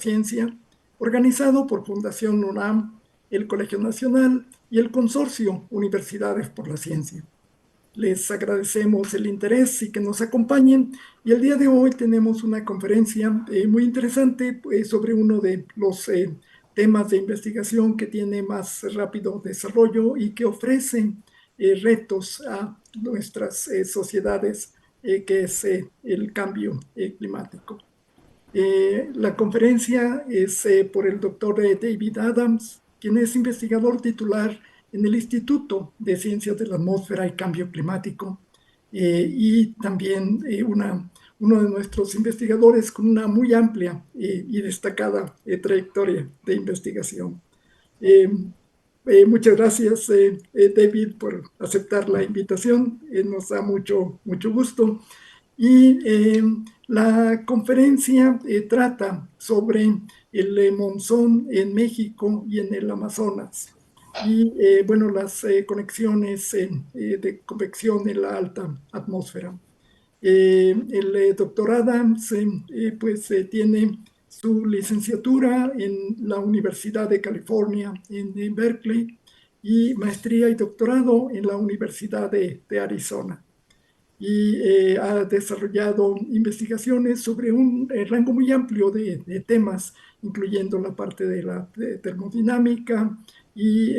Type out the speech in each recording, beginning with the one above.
Ciencia, organizado por Fundación UNAM, el Colegio Nacional y el Consorcio Universidades por la Ciencia. Les agradecemos el interés y que nos acompañen. Y el día de hoy tenemos una conferencia muy interesante sobre uno de los temas de investigación que tiene más rápido desarrollo y que ofrece retos a nuestras sociedades, que es el cambio climático. La conferencia es por el doctor David Adams, quien es investigador titular en el Instituto de Ciencias de la Atmósfera y Cambio Climático, y también uno de nuestros investigadores con una muy amplia y destacada trayectoria de investigación. Muchas gracias, David, por aceptar la invitación. Nos da mucho gusto. Y la conferencia trata sobre el monzón en México y en el Amazonas. Y bueno, las conexiones de convección en la alta atmósfera. El doctor Adams pues tiene su licenciatura en la Universidad de California en Berkeley y maestría y doctorado en la Universidad de Arizona. Y ha desarrollado investigaciones sobre un rango muy amplio de temas, incluyendo la parte de la termodinámica y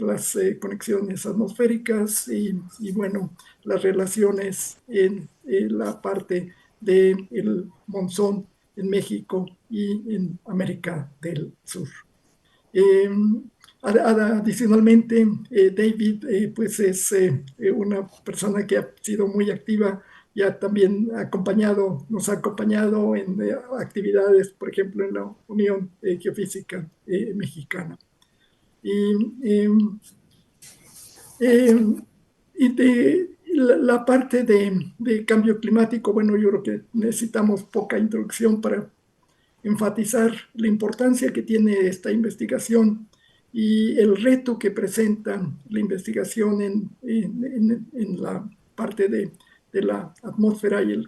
las conexiones atmosféricas y bueno, las relaciones en la parte del monzón en México y en América del Sur. Adicionalmente, David pues es una persona que ha sido muy activa y también nos ha acompañado en actividades, por ejemplo, en la Unión Geofísica Mexicana. Y de la parte de cambio climático, bueno, yo creo que necesitamos poca introducción para enfatizar la importancia que tiene esta investigación y el reto que presenta la investigación en la parte de la atmósfera y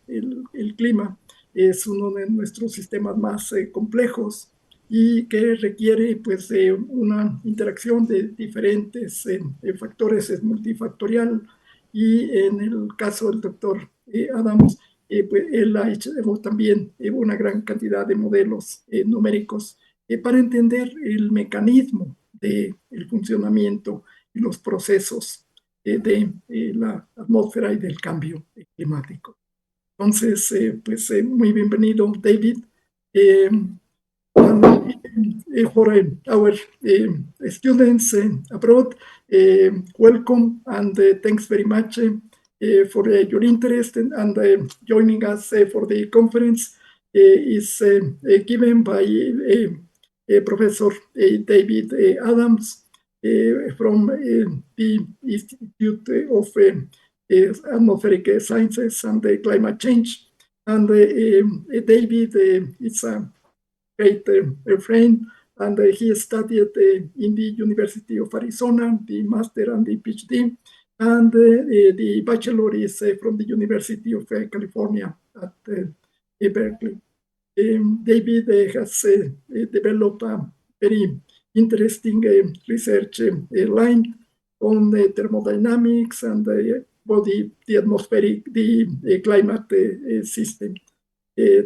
el clima. Es uno de nuestros sistemas más complejos y que requiere pues una interacción de diferentes factores, es multifactorial, y en el caso del doctor Adams, pues él ha hecho también una gran cantidad de modelos numéricos para entender el mecanismo del funcionamiento y los procesos de la atmósfera y del cambio climático. Entonces, pues muy bienvenido, David. For our students abroad, welcome and thanks very much for your interest and joining us for the conference. Is given by Professor David Adams from the Institute of Atmospheric Sciences and Climate Change. And David is a great friend, and he studied in the University of Arizona, the master and the PhD, and the bachelor is from the University of California at Berkeley. David has developed a very interesting research line on the thermodynamics and the atmospheric, the climate system.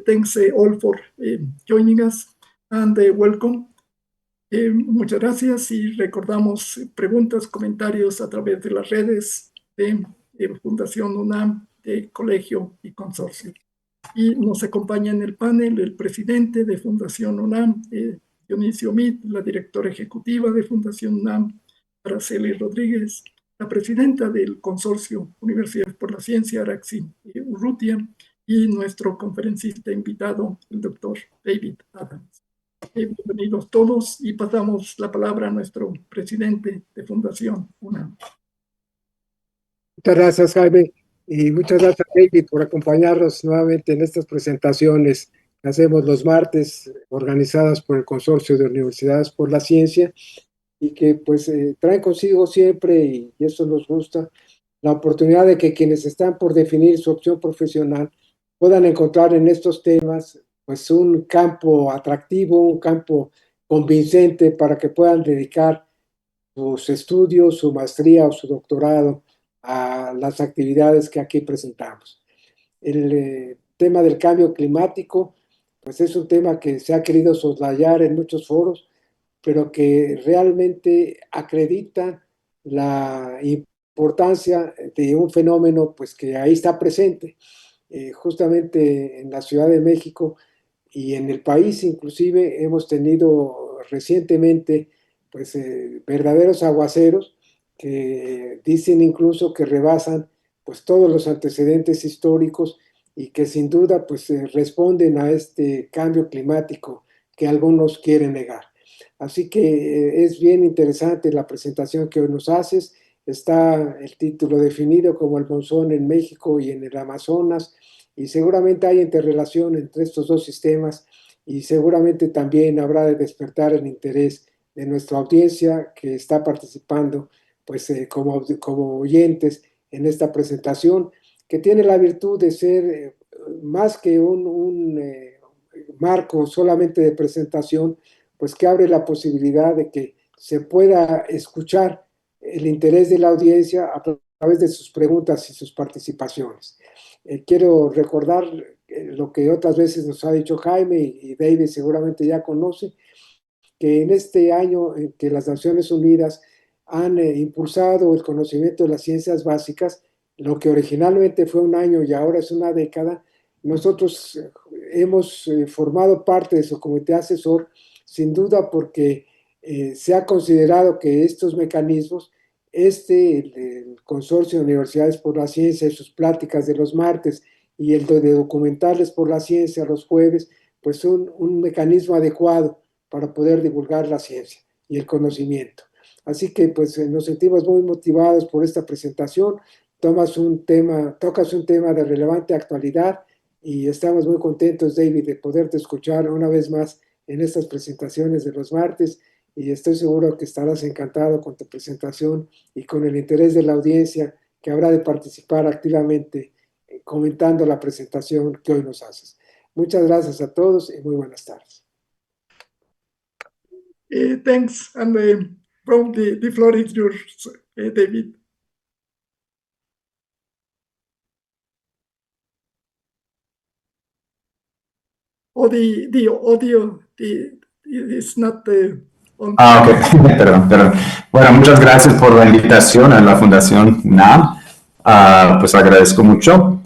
Thanks all for joining us and welcome. Muchas gracias y recordamos preguntas, comentarios a través de las redes de Fundación UNAM, de Colegio y Consorcio. Y nos acompaña en el panel el presidente de Fundación UNAM, Dionisio Meade, la directora ejecutiva de Fundación UNAM, Araxi Rodríguez, la presidenta del Consorcio Universidades por la Ciencia, Araxi Urrutia, y nuestro conferencista invitado, el doctor David Adams. Bienvenidos todos y pasamos la palabra a nuestro presidente de Fundación UNAM. Muchas gracias, Jaime, y muchas gracias, David, por acompañarnos nuevamente en estas presentaciones que hacemos los martes, organizadas por el Consorcio de Universidades por la Ciencia, y que pues traen consigo siempre, y eso nos gusta, la oportunidad de que quienes están por definir su opción profesional puedan encontrar en estos temas pues un campo atractivo, un campo convincente para que puedan dedicar sus estudios, su maestría o su doctorado a las actividades que aquí presentamos. El tema del cambio climático, pues es un tema que se ha querido soslayar en muchos foros, pero que realmente acredita la importancia de un fenómeno pues que ahí está presente. Justamente en la Ciudad de México y en el país inclusive hemos tenido recientemente pues verdaderos aguaceros que dicen incluso que rebasan pues todos los antecedentes históricos y que sin duda pues responden a este cambio climático que algunos quieren negar. Así que es bien interesante la presentación que hoy nos haces. Está el título definido como el Monzón en México y en el Amazonas, y seguramente hay interrelación entre estos dos sistemas y seguramente también habrá de despertar el interés de nuestra audiencia que está participando pues como oyentes en esta presentación, que tiene la virtud de ser más que un marco solamente de presentación, pues que abre la posibilidad de que se pueda escuchar el interés de la audiencia a través de sus preguntas y sus participaciones. Quiero recordar lo que otras veces nos ha dicho Jaime y David seguramente ya conoce, que en este año en que las Naciones Unidas han impulsado el conocimiento de las ciencias básicas, lo que originalmente fue un año y ahora es una década, nosotros hemos formado parte de su comité asesor, sin duda porque se ha considerado que estos mecanismos, el Consorcio de Universidades por la Ciencia y sus pláticas de los martes y el de documentales por la ciencia los jueves, pues son un mecanismo adecuado para poder divulgar la ciencia y el conocimiento. Así que pues nos sentimos muy motivados por esta presentación. Tocas un tema de relevante actualidad y estamos muy contentos, David, de poderte escuchar una vez más en estas presentaciones de los martes, y estoy seguro que estarás encantado con tu presentación y con el interés de la audiencia que habrá de participar activamente comentando la presentación que hoy nos haces. Muchas gracias a todos y muy buenas tardes. Thanks, and from the floor is yours, David. The audio is not on. Ok, perdón. Bueno, muchas gracias por la invitación a la Fundación UNAM. Pues agradezco mucho.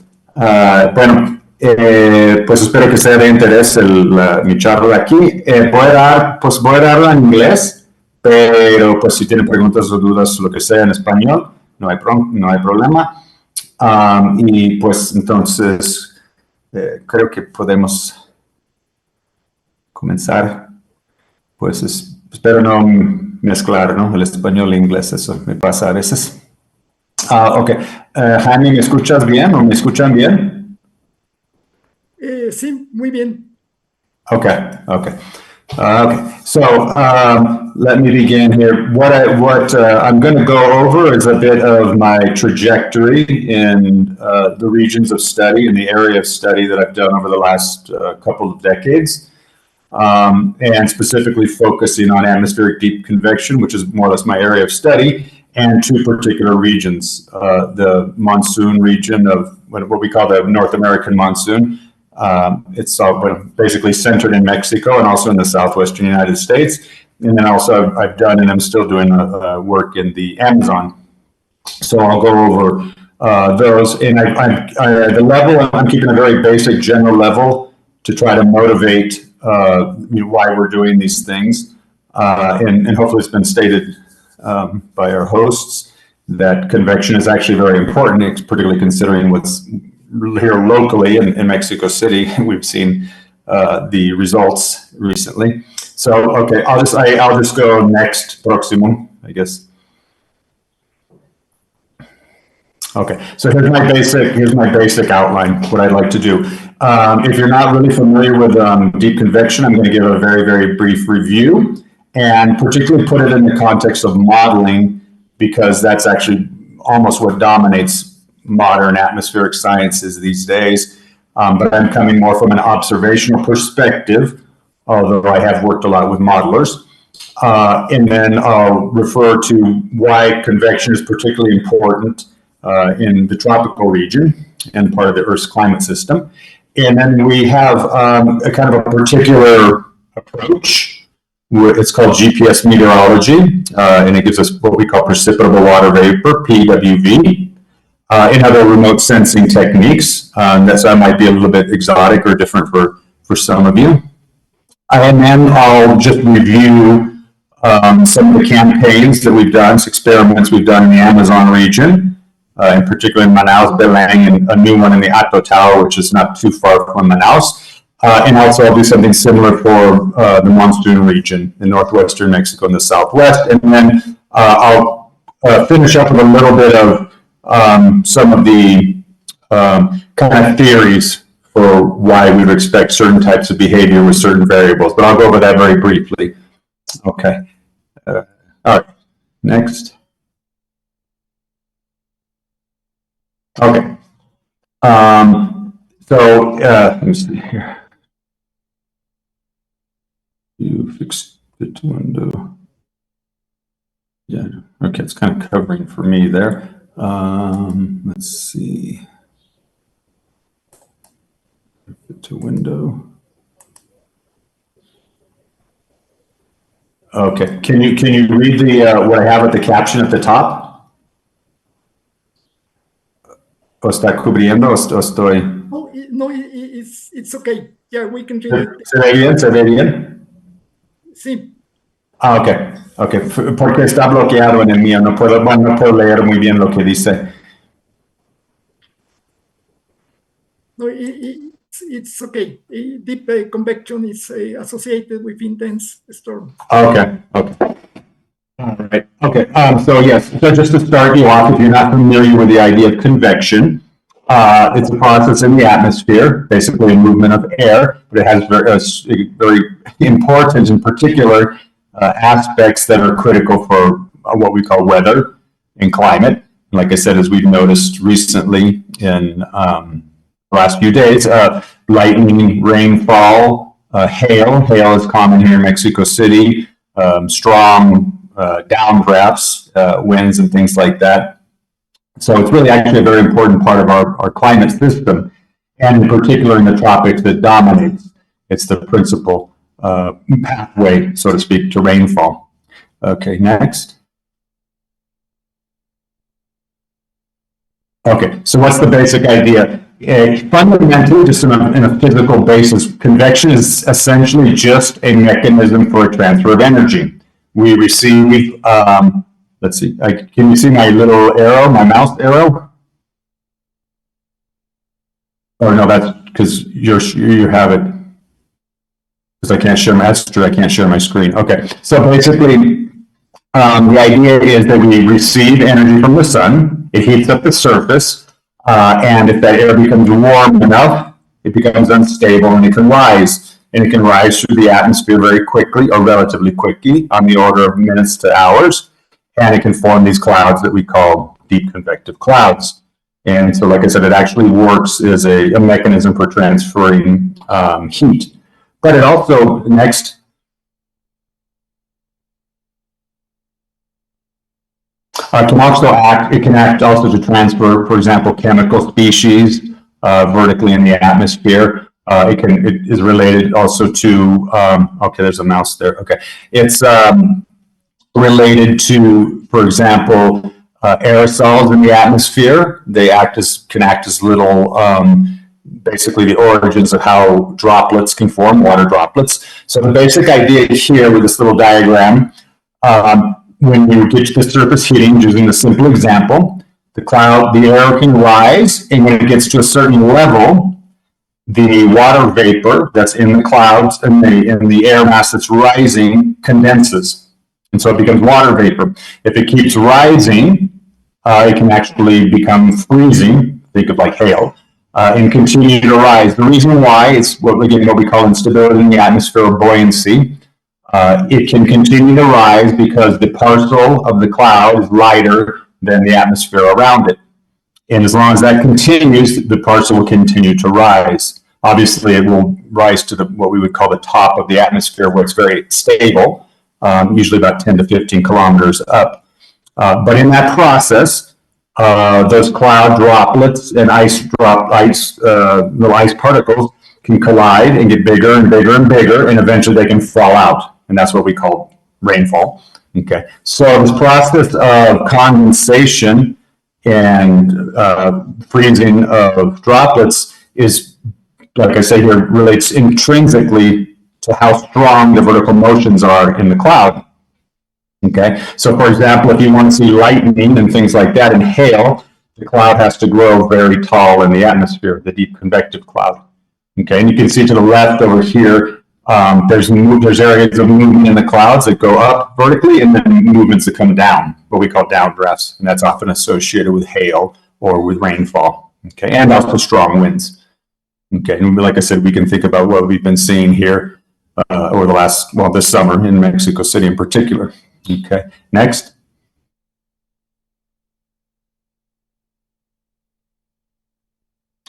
Pues espero que sea de interés mi charla de aquí. Voy a darla en inglés, pero pues si tienen preguntas o dudas, lo que sea en español, no hay problema. Y pues entonces creo que podemos comenzar. Pues espero no mezclar, ¿no? El español e inglés, eso me pasa a veces. Ok, Jaime, ¿me escuchas bien o me escuchan bien? Sí, muy bien. Okay. So let me begin here. What I'm going to go over is a bit of my trajectory in the regions of study and the area of study that I've done over the last couple of decades. And specifically focusing on atmospheric deep convection, which is more or less my area of study, and two particular regions, the monsoon region of what we call the North American monsoon. It's basically centered in Mexico and also in the southwestern United States. And then also I've done, and I'm still doing work in the Amazon. So I'll go over those. And the level, I'm keeping a very basic general level to try to motivate why we're doing these things. And hopefully it's been stated by our hosts that convection is actually very important, particularly considering what's here locally in Mexico City. We've seen the results recently. So, okay, I'll just go next, próximo, I guess. Okay, so here's my basic outline, what I'd like to do. If you're not really familiar with deep convection, I'm going to give a very, very brief review and particularly put it in the context of modeling, because that's actually almost what dominates modern atmospheric sciences these days. but I'm coming more from an observational perspective, although I have worked a lot with modelers. And then I'll refer to why convection is particularly important in the tropical region and part of the Earth's climate system. And then we have a kind of a particular approach. It's called GPS meteorology, and it gives us what we call precipitable water vapor, PWV, and other remote sensing techniques. That might be a little bit exotic or different for some of you. And then I'll just review some of the campaigns that we've done, some experiments we've done in the Amazon region, in particular in Manaus, Belém, and a new one in the Ato Tower, which is not too far from Manaus. And also I'll do something similar for the Monsoon region in northwestern Mexico and the southwest. And then I'll finish up with a little bit of some of the kind of theories for why we would expect certain types of behavior with certain variables. But I'll go over that very briefly. Okay. All right. Next. Okay. Let me see here. You fixed it to window. Yeah. Okay. It's kind of covering for me there. Let's see. Fit to window. Okay. Can you read the what I have at the caption at the top? ¿O está cubriendo o estoy? No, it's okay. Yeah, we can read it. ¿Se ve bien? ¿Se ve bien? Sí. Ah, okay. Okay. Porque está bloqueado en el mío. No puedo leer muy bien lo que dice. No, it's okay. Deep convection is associated with intense storm. Okay. Okay. All right. Okay. So yes. So just to start you off, if you're not familiar with the idea of convection, it's a process in the atmosphere, basically a movement of air, but it has very important, in particular, aspects that are critical for what we call weather and climate. Like I said, as we've noticed recently in the last few days, lightning, rainfall, hail. Hail is common here in Mexico City. Strong downdrafts, winds, and things like that. So it's really actually a very important part of our climate system, and in particular in the tropics that dominates. It's the principal pathway, so to speak, to rainfall. Okay, next. Okay, so what's the basic idea? Fundamentally, just in a physical basis, convection is essentially just a mechanism for a transfer of energy. We receive, let's see, can you see my little arrow, my mouse arrow? Oh no, that's because you have it. Because I can't share my screen. Okay, so basically, the idea is that we receive energy from the sun. It heats up the surface, and if that air becomes warm enough, it becomes unstable and it can rise. And it can rise through the atmosphere very quickly, or relatively quickly, on the order of minutes to hours. And it can form these clouds that we call deep convective clouds. And so, like I said, it actually works as a mechanism for transferring heat. But it also, next, it can act also to transfer, for example, chemical species vertically in the atmosphere. It is related also to, okay, there's a mouse there. Okay. It's related to, for example, aerosols in the atmosphere. They can act as little, basically the origins of how droplets can form, water droplets. So the basic idea here with this little diagram, when you get to the surface heating, using the simple example, the air can rise, and when it gets to a certain level, the water vapor that's in the clouds and in the air mass that's rising condenses. And so it becomes water vapor. If it keeps rising, it can actually become freezing, think of like hail, and continue to rise. The reason why is what we call instability in the atmosphere, or buoyancy. It can continue to rise because the parcel of the cloud is lighter than the atmosphere around it. And as long as that continues, the parcel will continue to rise. Obviously, it will rise to what we would call the top of the atmosphere, where it's very stable, usually about 10 to 15 kilometers up. But in that process, those cloud droplets and little ice particles can collide and get bigger and bigger and bigger, and eventually they can fall out. And that's what we call rainfall. Okay. So this process of condensation and freezing of droplets is, like I say here, relates intrinsically to how strong the vertical motions are in the cloud. Okay, so for example, if you want to see lightning and things like that and hail, the cloud has to grow very tall in the atmosphere, the deep convective cloud. Okay, and you can see to the left over here, there's areas of movement in the clouds that go up vertically, and then movements that come down, what we call downdrafts, and that's often associated with hail or with rainfall. Okay, and also strong winds. Okay, and like I said, we can think about what we've been seeing here over the last, this summer in Mexico City in particular. Okay, next.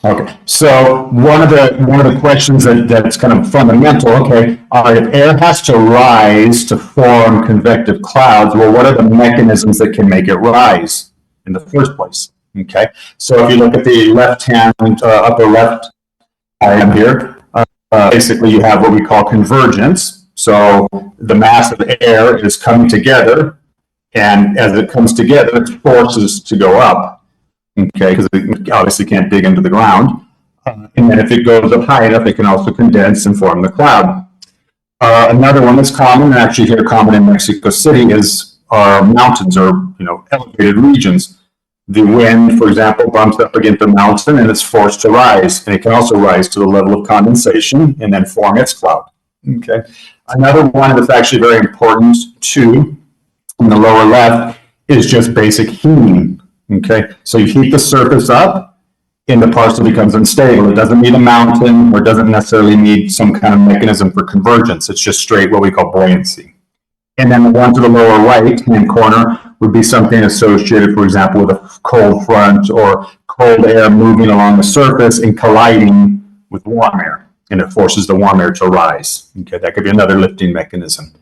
Okay, so one of the questions that's kind of fundamental. Okay, if air has to rise to form convective clouds, well, what are the mechanisms that can make it rise in the first place? Okay, so if you look at the left-hand upper left item here, basically you have what we call convergence. So the mass of air is coming together, and as it comes together, it forces to go up. Okay, because it obviously can't dig into the ground. And then if it goes up high enough, it can also condense and form the cloud. Another one that's common, and actually here common in Mexico City, is our mountains, or elevated regions. The wind, for example, bumps up against the mountain and it's forced to rise, and it can also rise to the level of condensation and then form its cloud. Okay. Another one that's actually very important too, in the lower left, is just basic heating. Okay, so you heat the surface up and the parcel becomes unstable. It doesn't need a mountain, or doesn't necessarily need some kind of mechanism for convergence. It's just straight what we call buoyancy. And then the one to the lower right-hand corner would be something associated, for example, with a cold front or cold air moving along the surface and colliding with warm air, and it forces the warm air to rise. Okay, that could be another lifting mechanism.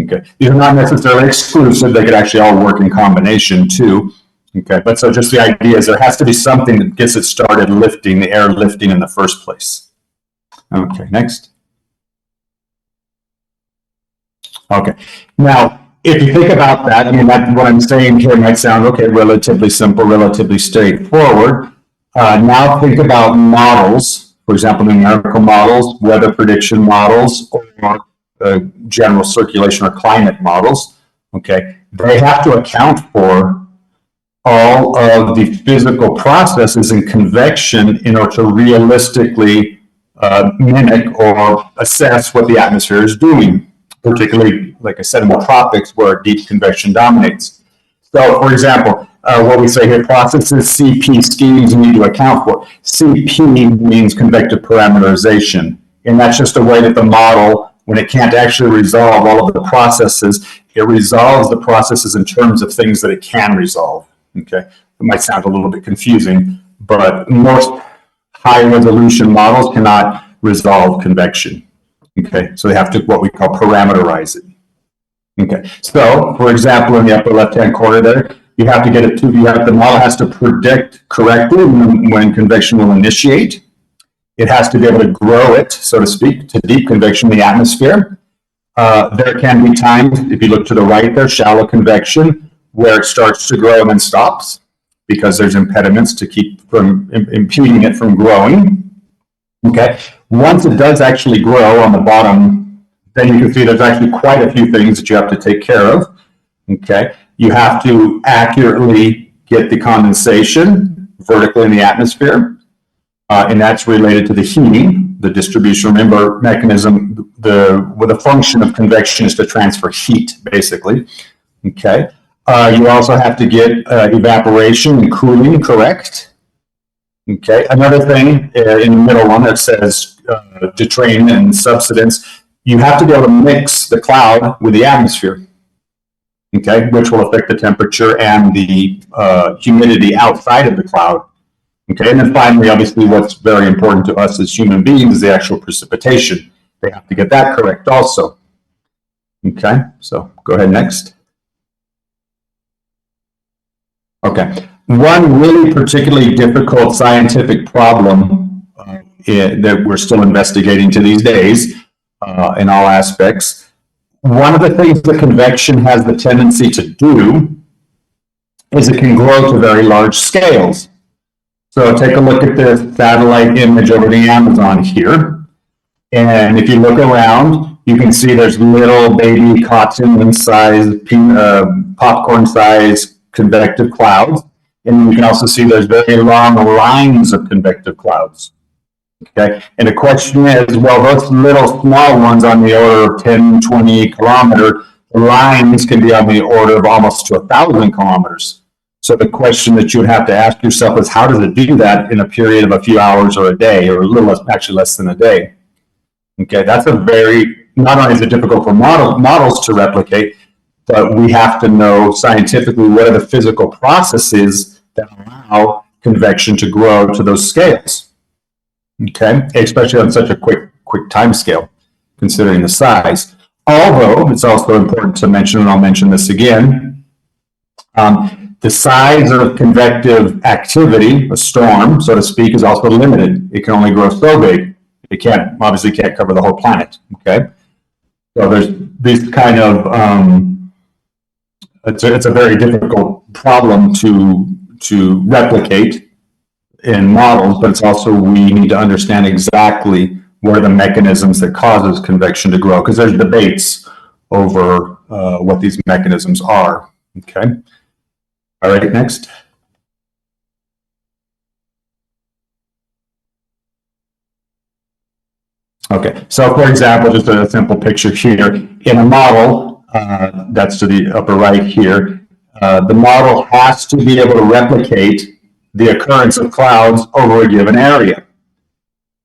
Okay, these are not necessarily exclusive. They could actually all work in combination too. Okay, but so just the idea is there has to be something that gets it started lifting, the air lifting in the first place. Okay, next. Okay, now if you think about that, I mean, what I'm saying here might sound, okay, relatively simple, relatively straightforward. Now think about models, for example, numerical models, weather prediction models, or general circulation or climate models. Okay, they have to account for all of the physical processes in convection in order to realistically mimic or assess what the atmosphere is doing, particularly, like I said, in the tropics where deep convection dominates. So, for example, what we say here, processes, CP schemes you need to account for. CP means convective parameterization, and that's just a way that the model, when it can't actually resolve all of the processes, it resolves the processes in terms of things that it can resolve. Okay, it might sound a little bit confusing, but most high-resolution models cannot resolve convection. Okay, so they have to what we call parameterize it. Okay, so for example, in the upper left-hand corner there, you have to get it to the model has to predict correctly when convection will initiate. It has to be able to grow it, so to speak, to deep convection in the atmosphere. There can be times, if you look to the right there, shallow convection, where it starts to grow and then stops because there's impediments to keep from impeding it from growing. Okay, once it does actually grow on the bottom, then you can see there's actually quite a few things that you have to take care of. Okay, you have to accurately get the condensation vertically in the atmosphere, and that's related to the heating, the distribution. Remember, mechanism, the function of convection is to transfer heat, basically. Okay. You also have to get evaporation and cooling correct. Okay, another thing in the middle one that says detrain and subsidence, you have to be able to mix the cloud with the atmosphere, okay, which will affect the temperature and the humidity outside of the cloud. Okay, and then finally, obviously, what's very important to us as human beings is the actual precipitation. They have to get that correct also. Okay, so go ahead next. Okay, one really particularly difficult scientific problem that we're still investigating to these days in all aspects. One of the things that convection has the tendency to do is it can grow to very large scales. So take a look at this satellite image over the Amazon here. And if you look around, you can see there's little baby cotton-sized, popcorn-sized convective clouds. And you can also see there's very long lines of convective clouds. Okay, and the question is, well, those little small ones on the order of 10, 20 kilometer lines can be on the order of almost to 1,000 kilometers. So the question that you would have to ask yourself is, how does it do that in a period of a few hours or a day, or a little less, actually less than a day? Okay, that's a very, not only is it difficult for models to replicate, but we have to know scientifically what are the physical processes that allow convection to grow to those scales. Okay, especially on such a quick time scale, considering the size. Although it's also important to mention, and I'll mention this again, the size of convective activity, a storm, so to speak, is also limited. It can only grow so big. It obviously can't cover the whole planet. Okay, so there's this kind of it's a very difficult problem to replicate in models, but it's also, we need to understand exactly what are the mechanisms that causes convection to grow, because there's debates over what these mechanisms are. Okay. All right, next. Okay, so for example, just a simple picture here. In a model, that's to the upper right here, the model has to be able to replicate the occurrence of clouds over a given area.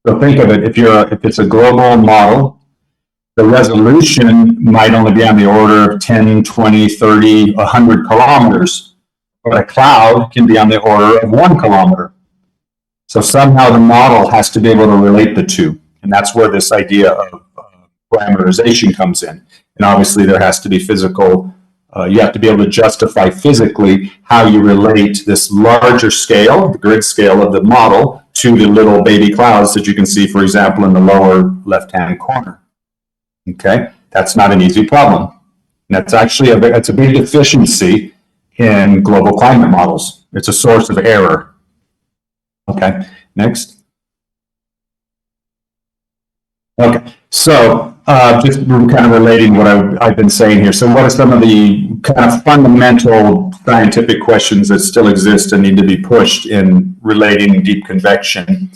So think of it, if it's a global model, the resolution might only be on the order of 10, 20, 30, 100 kilometers, but a cloud can be on the order of 1 kilometer. So somehow the model has to be able to relate the two, and that's where this idea of parameterization comes in. And obviously there has to be physical, you have to be able to justify physically how you relate this larger scale, the grid scale of the model, to the little baby clouds that you can see, for example, in the lower left-hand corner. Okay, that's not an easy problem. And that's actually it's a big deficiency in global climate models. It's a source of error. Okay, next. Okay, so just kind of relating what I've been saying here. So what are some of the kind of fundamental scientific questions that still exist and need to be pushed in relating deep convection,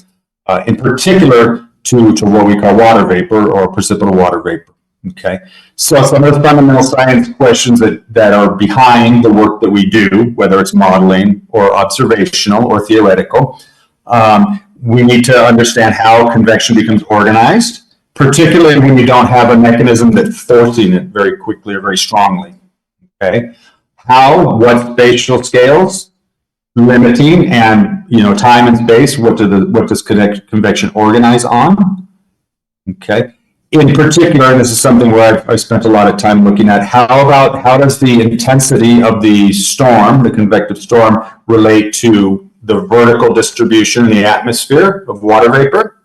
in particular to what we call water vapor or precipitable water vapor? Okay, so some of the fundamental science questions that are behind the work that we do, whether it's modeling or observational or theoretical, we need to understand how convection becomes organized, particularly when you don't have a mechanism that's forcing it very quickly or very strongly. Okay, what spatial scales, limiting, and time and space. What does convection organize on? Okay. In particular, and this is something where I've spent a lot of time looking at, how does the intensity of the storm, the convective storm, relate to the vertical distribution in the atmosphere of water vapor?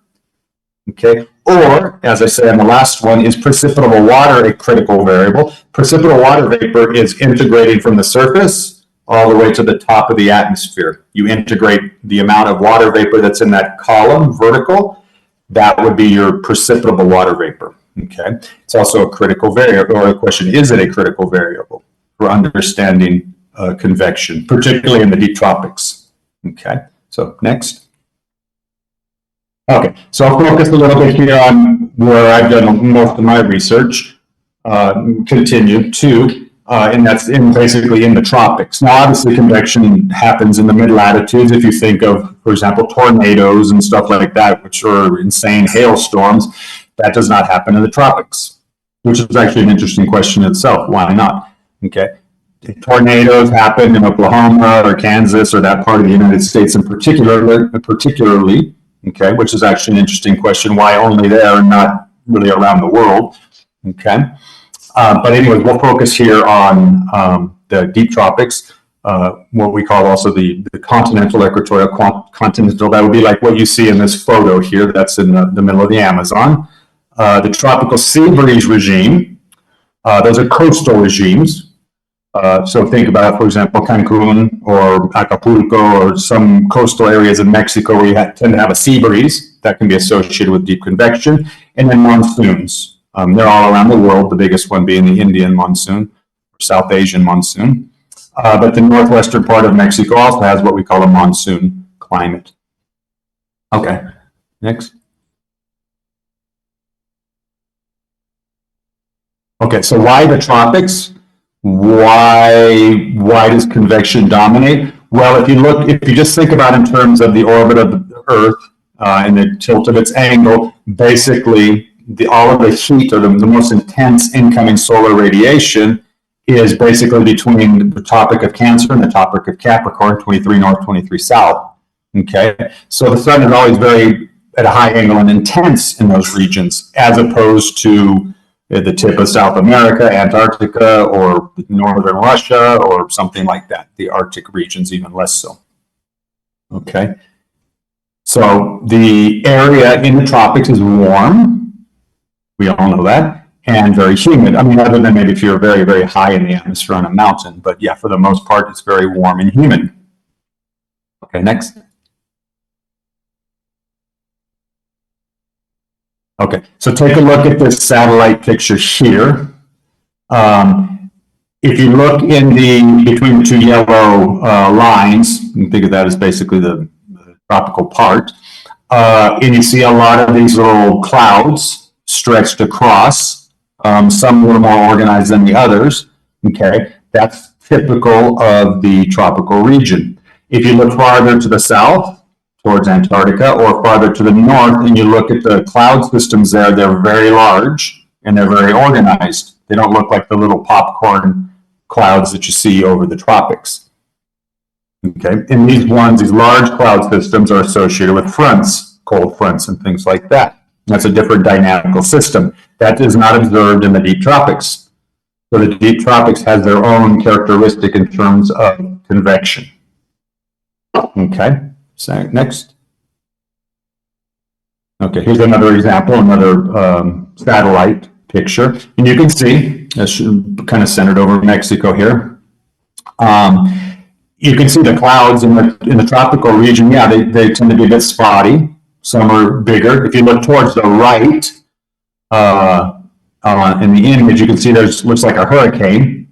Okay, or as I said in the last one, is precipitable water a critical variable? Precipitable water vapor is integrating from the surface all the way to the top of the atmosphere. You integrate the amount of water vapor that's in that column, vertical, that would be your precipitable water vapor. Okay, it's also a critical variable, or the question, is it a critical variable for understanding convection, particularly in the deep tropics? Okay, so next. Okay, so I'll focus a little bit here on where I've done most of my research, continue to, and that's basically in the tropics. Now, obviously, convection happens in the mid-latitudes. If you think of, for example, tornadoes and stuff like that, which are insane hailstorms, that does not happen in the tropics, which is actually an interesting question itself. Why not? Okay, tornadoes happen in Oklahoma or Kansas or that part of the United States in particularly, okay, which is actually an interesting question, why only there and not really around the world, okay? But anyways, we'll focus here on the deep tropics, what we call also the continental, equatorial, continental. That would be like what you see in this photo here. That's in the middle of the Amazon. The tropical sea breeze regime, those are coastal regimes. So think about, for example, Cancun or Acapulco or some coastal areas in Mexico where you tend to have a sea breeze that can be associated with deep convection, and then monsoons. They're all around the world, the biggest one being the Indian monsoon, or South Asian monsoon. But the northwestern part of Mexico also has what we call a monsoon climate. Okay, next. Okay, so why the tropics? Why does convection dominate? Well, if you just think about in terms of the orbit of the Earth and the tilt of its angle, basically all of the heat or the most intense incoming solar radiation is basically between the Tropic of Cancer and the Tropic of Capricorn, 23 north, 23 south. Okay, so the sun is always very at a high angle and intense in those regions, as opposed to the tip of South America, Antarctica, or northern Russia, or something like that. The Arctic regions, even less so. Okay. So the area in the tropics is warm. We all know that. And very humid. I mean, other than maybe if you're very, very high in the atmosphere on a mountain. But yeah, for the most part, it's very warm and humid. Okay, next. Okay, so take a look at this satellite picture here. If you look in between the two yellow lines, you can think of that as basically the tropical part, and you see a lot of these little clouds stretched across, some a little more organized than the others, okay? That's typical of the tropical region. If you look farther to the south, towards Antarctica, or farther to the north, and you look at the cloud systems there, they're very large and they're very organized. They don't look like the little popcorn clouds that you see over the tropics. Okay, and these large cloud systems are associated with fronts, cold fronts and things like that. That's a different dynamical system. That is not observed in the deep tropics. So the deep tropics has their own characteristic in terms of convection. Okay. So next. Okay, here's another example, another satellite picture. And you can see, it's kind of centered over Mexico here. You can see the clouds in the tropical region. Yeah, they tend to be a bit spotty. Some are bigger. If you look towards the right, in the image, you can see looks like a hurricane.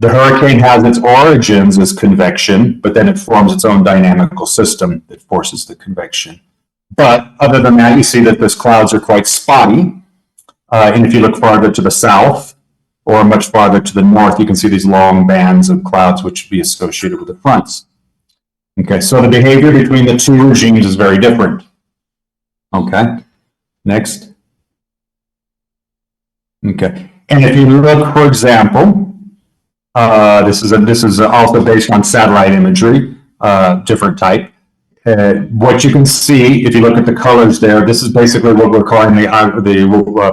The hurricane has its origins as convection, but then it forms its own dynamical system that forces the convection. But other than that, you see that those clouds are quite spotty. And if you look farther to the south or much farther to the north, you can see these long bands of clouds which would be associated with the fronts. Okay, so the behavior between the two regimes is very different. Okay, next. Okay, and if you look, for example, this is also based on satellite imagery, different type. What you can see, if you look at the colors there, this is basically what we're calling the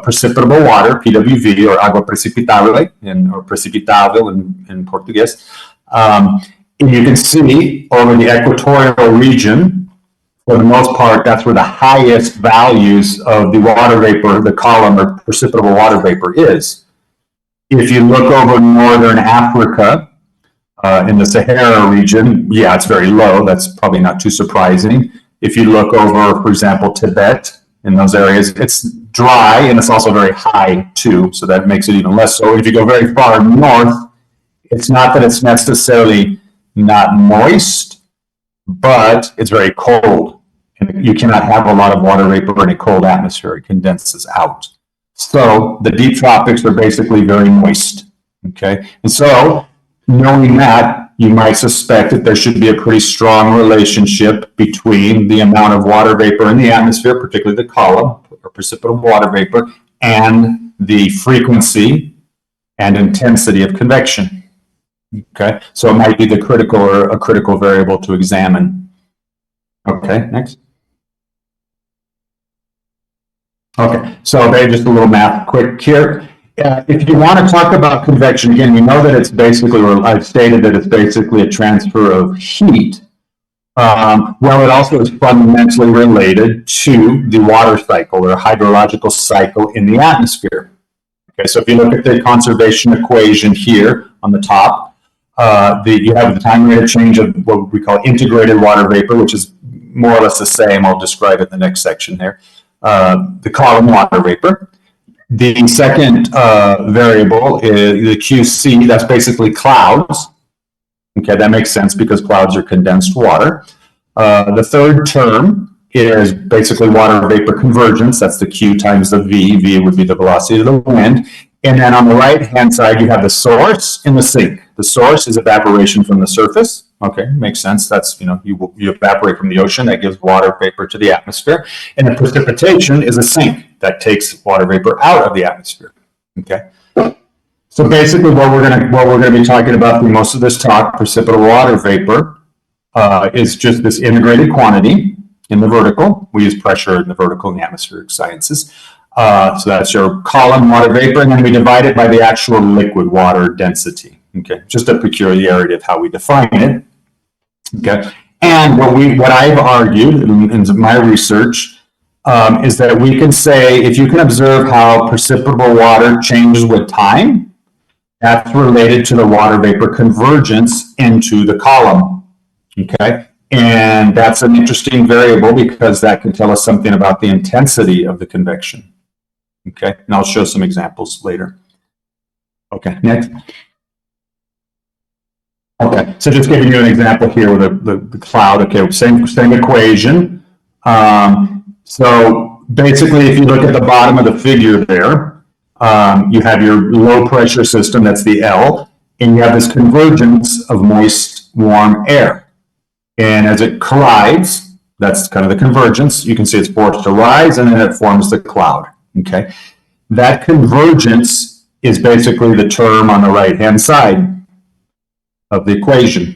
precipitable water, PWV, or agua precipitable, or precipitable in Portuguese. And you can see over the equatorial region, for the most part, that's where the highest values of the water vapor, the column or precipitable water vapor is. If you look over northern Africa, in the Sahara region, yeah, it's very low. That's probably not too surprising. If you look over, for example, Tibet, in those areas, it's dry and it's also very high too, so that makes it even less so. If you go very far north, it's not that it's necessarily not moist, but it's very cold. And you cannot have a lot of water vapor in a cold atmosphere. It condenses out. So the deep tropics are basically very moist, okay? And so knowing that, you might suspect that there should be a pretty strong relationship between the amount of water vapor in the atmosphere, particularly the column or precipitable water vapor, and the frequency and intensity of convection. Okay, so it might be the critical or a critical variable to examine. Okay, next. Okay, so maybe just a little math quick here. If you want to talk about convection, again, we know that it's basically, or I've stated that it's basically a transfer of heat. Well, it also is fundamentally related to the water cycle or hydrological cycle in the atmosphere. Okay, so if you look at the conservation equation here on the top, you have the time rate of change of what we call integrated water vapor, which is more or less the same. I'll describe it in the next section here. The column water vapor. The second variable is the QC, that's basically clouds. Okay, that makes sense because clouds are condensed water. The third term is basically water vapor convergence. That's the Q times the V. V would be the velocity of the wind. And then on the right-hand side, you have the source and the sink. The source is evaporation from the surface. Okay, makes sense. That's, you evaporate from the ocean. That gives water vapor to the atmosphere. And the precipitation is a sink that takes water vapor out of the atmosphere. Okay. So basically what we're going to be talking about through most of this talk, precipitable water vapor, is just this integrated quantity in the vertical. We use pressure in the vertical in the atmospheric sciences. So that's your column water vapor, and then we divide it by the actual liquid water density. Okay, just a peculiarity of how we define it. Okay, and what I've argued in my research is that we can say if you can observe how precipitable water changes with time, that's related to the water vapor convergence into the column. Okay, and that's an interesting variable because that can tell us something about the intensity of the convection. Okay, and I'll show some examples later. Okay, next. Okay, so just giving you an example here with the cloud. Okay, same equation. So basically, if you look at the bottom of the figure there, you have your low pressure system, that's the L, and you have this convergence of moist, warm air. And as it collides, that's kind of the convergence, you can see it's forced to rise and then it forms the cloud. Okay, that convergence is basically the term on the right-hand side of the equation.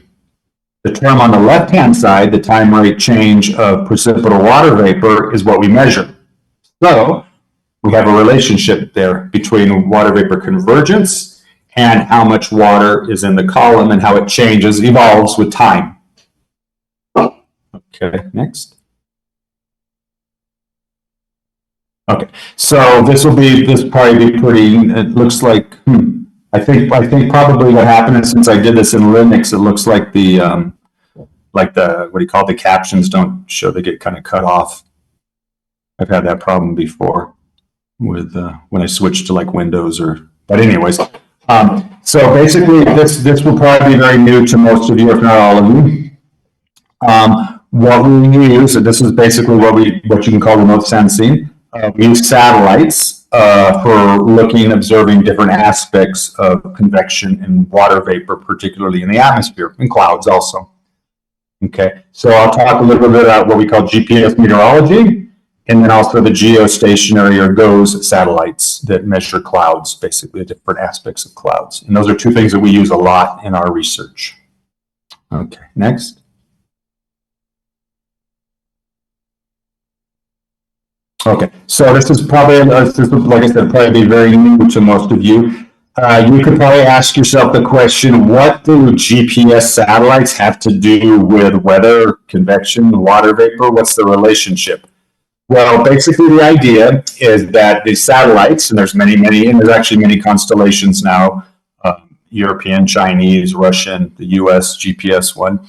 The term on the left-hand side, the time rate change of precipitable water vapor, is what we measure. So we have a relationship there between water vapor convergence and how much water is in the column and how it changes, evolves with time. Okay, next. Okay, so this probably be pretty, it looks like, I think probably what happened is since I did this in Linux, it looks like the what do you call it, the captions don't show, they get kind of cut off. I've had that problem before with when I switched to like Windows but anyways. So basically this will probably be very new to most of you, if not all of you. What we use, this is basically what you can call remote sensing. We use satellites for observing different aspects of convection and water vapor, particularly in the atmosphere, and clouds also. Okay, so I'll talk a little bit about what we call GPS meteorology, and then also the geostationary or GOES satellites that measure clouds, basically the different aspects of clouds. And those are two things that we use a lot in our research. Okay, next. Okay, so this is probably, like I said, probably be very new to most of you. You could probably ask yourself the question, what do GPS satellites have to do with weather, convection, water vapor? What's the relationship? Well, basically the idea is that the satellites, and there's many, and there's actually many constellations now, European, Chinese, Russian, the US GPS one.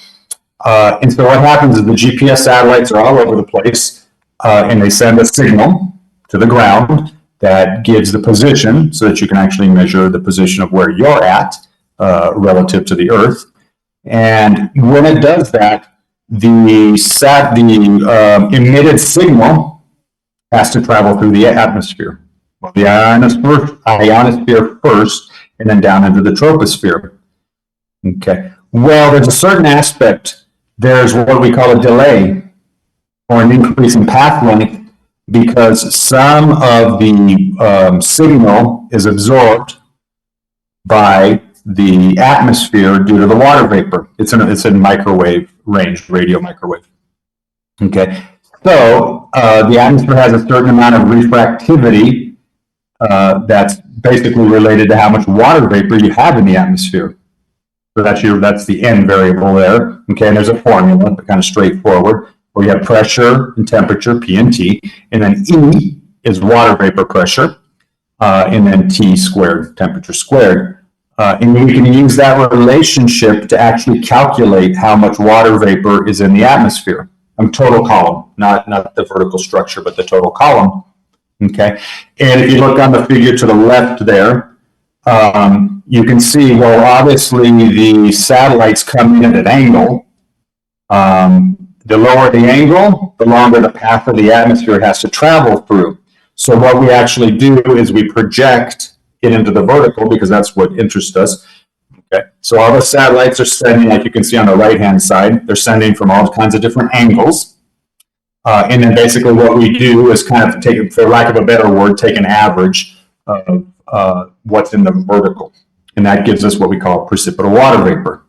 And so what happens is the GPS satellites are all over the place. And they send a signal to the ground that gives the position so that you can actually measure the position of where you're at relative to the Earth. And when it does that, the emitted signal has to travel through the atmosphere. Well, the ionosphere first, and then down into the troposphere. Okay. Well, there's a certain aspect. There's what we call a delay, or an increase in path length, because some of the signal is absorbed by the atmosphere due to the water vapor. It's in microwave range, radio microwave. Okay, so the atmosphere has a certain amount of refractivity that's basically related to how much water vapor you have in the atmosphere. So that's the N variable there. Okay, and there's a formula, kind of straightforward, where you have pressure and temperature, P and T, and then E is water vapor pressure, and then T squared, temperature squared. And we can use that relationship to actually calculate how much water vapor is in the atmosphere. Total column, not the vertical structure, but the total column. Okay, and if you look on the figure to the left there, you can see, well, obviously the satellites come in at an angle. The lower the angle, the longer the path of the atmosphere it has to travel through. So what we actually do is we project it into the vertical, because that's what interests us. Okay, so all the satellites are sending, like you can see on the right-hand side, they're sending from all kinds of different angles. And then basically what we do is kind of take, for lack of a better word, take an average of what's in the vertical. And that gives us what we call precipitable water vapor.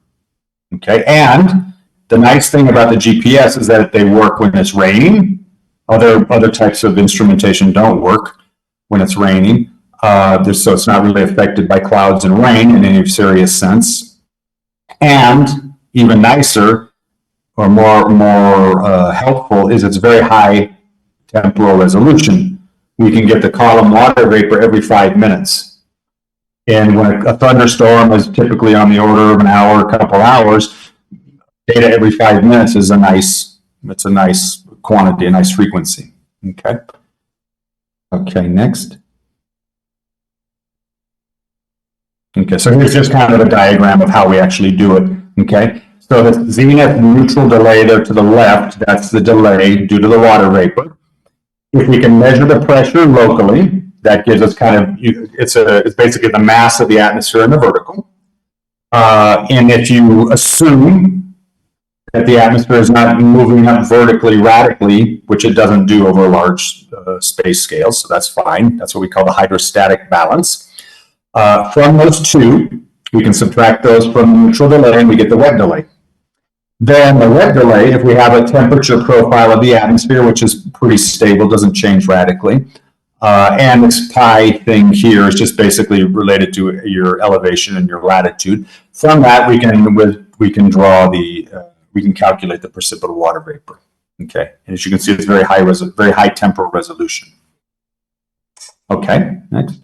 Okay, and the nice thing about the GPS is that they work when it's raining. Other types of instrumentation don't work when it's raining. So it's not really affected by clouds and rain in any serious sense. And even nicer or more helpful is it's very high temporal resolution. We can get the column water vapor every 5 minutes. And when a thunderstorm is typically on the order of an hour, a couple hours, data every 5 minutes is a nice quantity, a nice frequency. Okay. Okay, next. Okay, so here's just kind of a diagram of how we actually do it. Okay, so the zenith neutral delay there to the left, that's the delay due to the water vapor. If we can measure the pressure locally, that gives us kind of, it's basically the mass of the atmosphere in the vertical. And if you assume that the atmosphere is not moving up vertically radically, which it doesn't do over large space scales, so that's fine. That's what we call the hydrostatic balance. From those two, we can subtract those from the neutral delay and we get the wet delay. Then the wet delay, if we have a temperature profile of the atmosphere, which is pretty stable, doesn't change radically, and this pi thing here is just basically related to your elevation and your latitude. From that, we can calculate the precipitable water vapor. Okay, and as you can see, it's very high temporal resolution. Okay, next.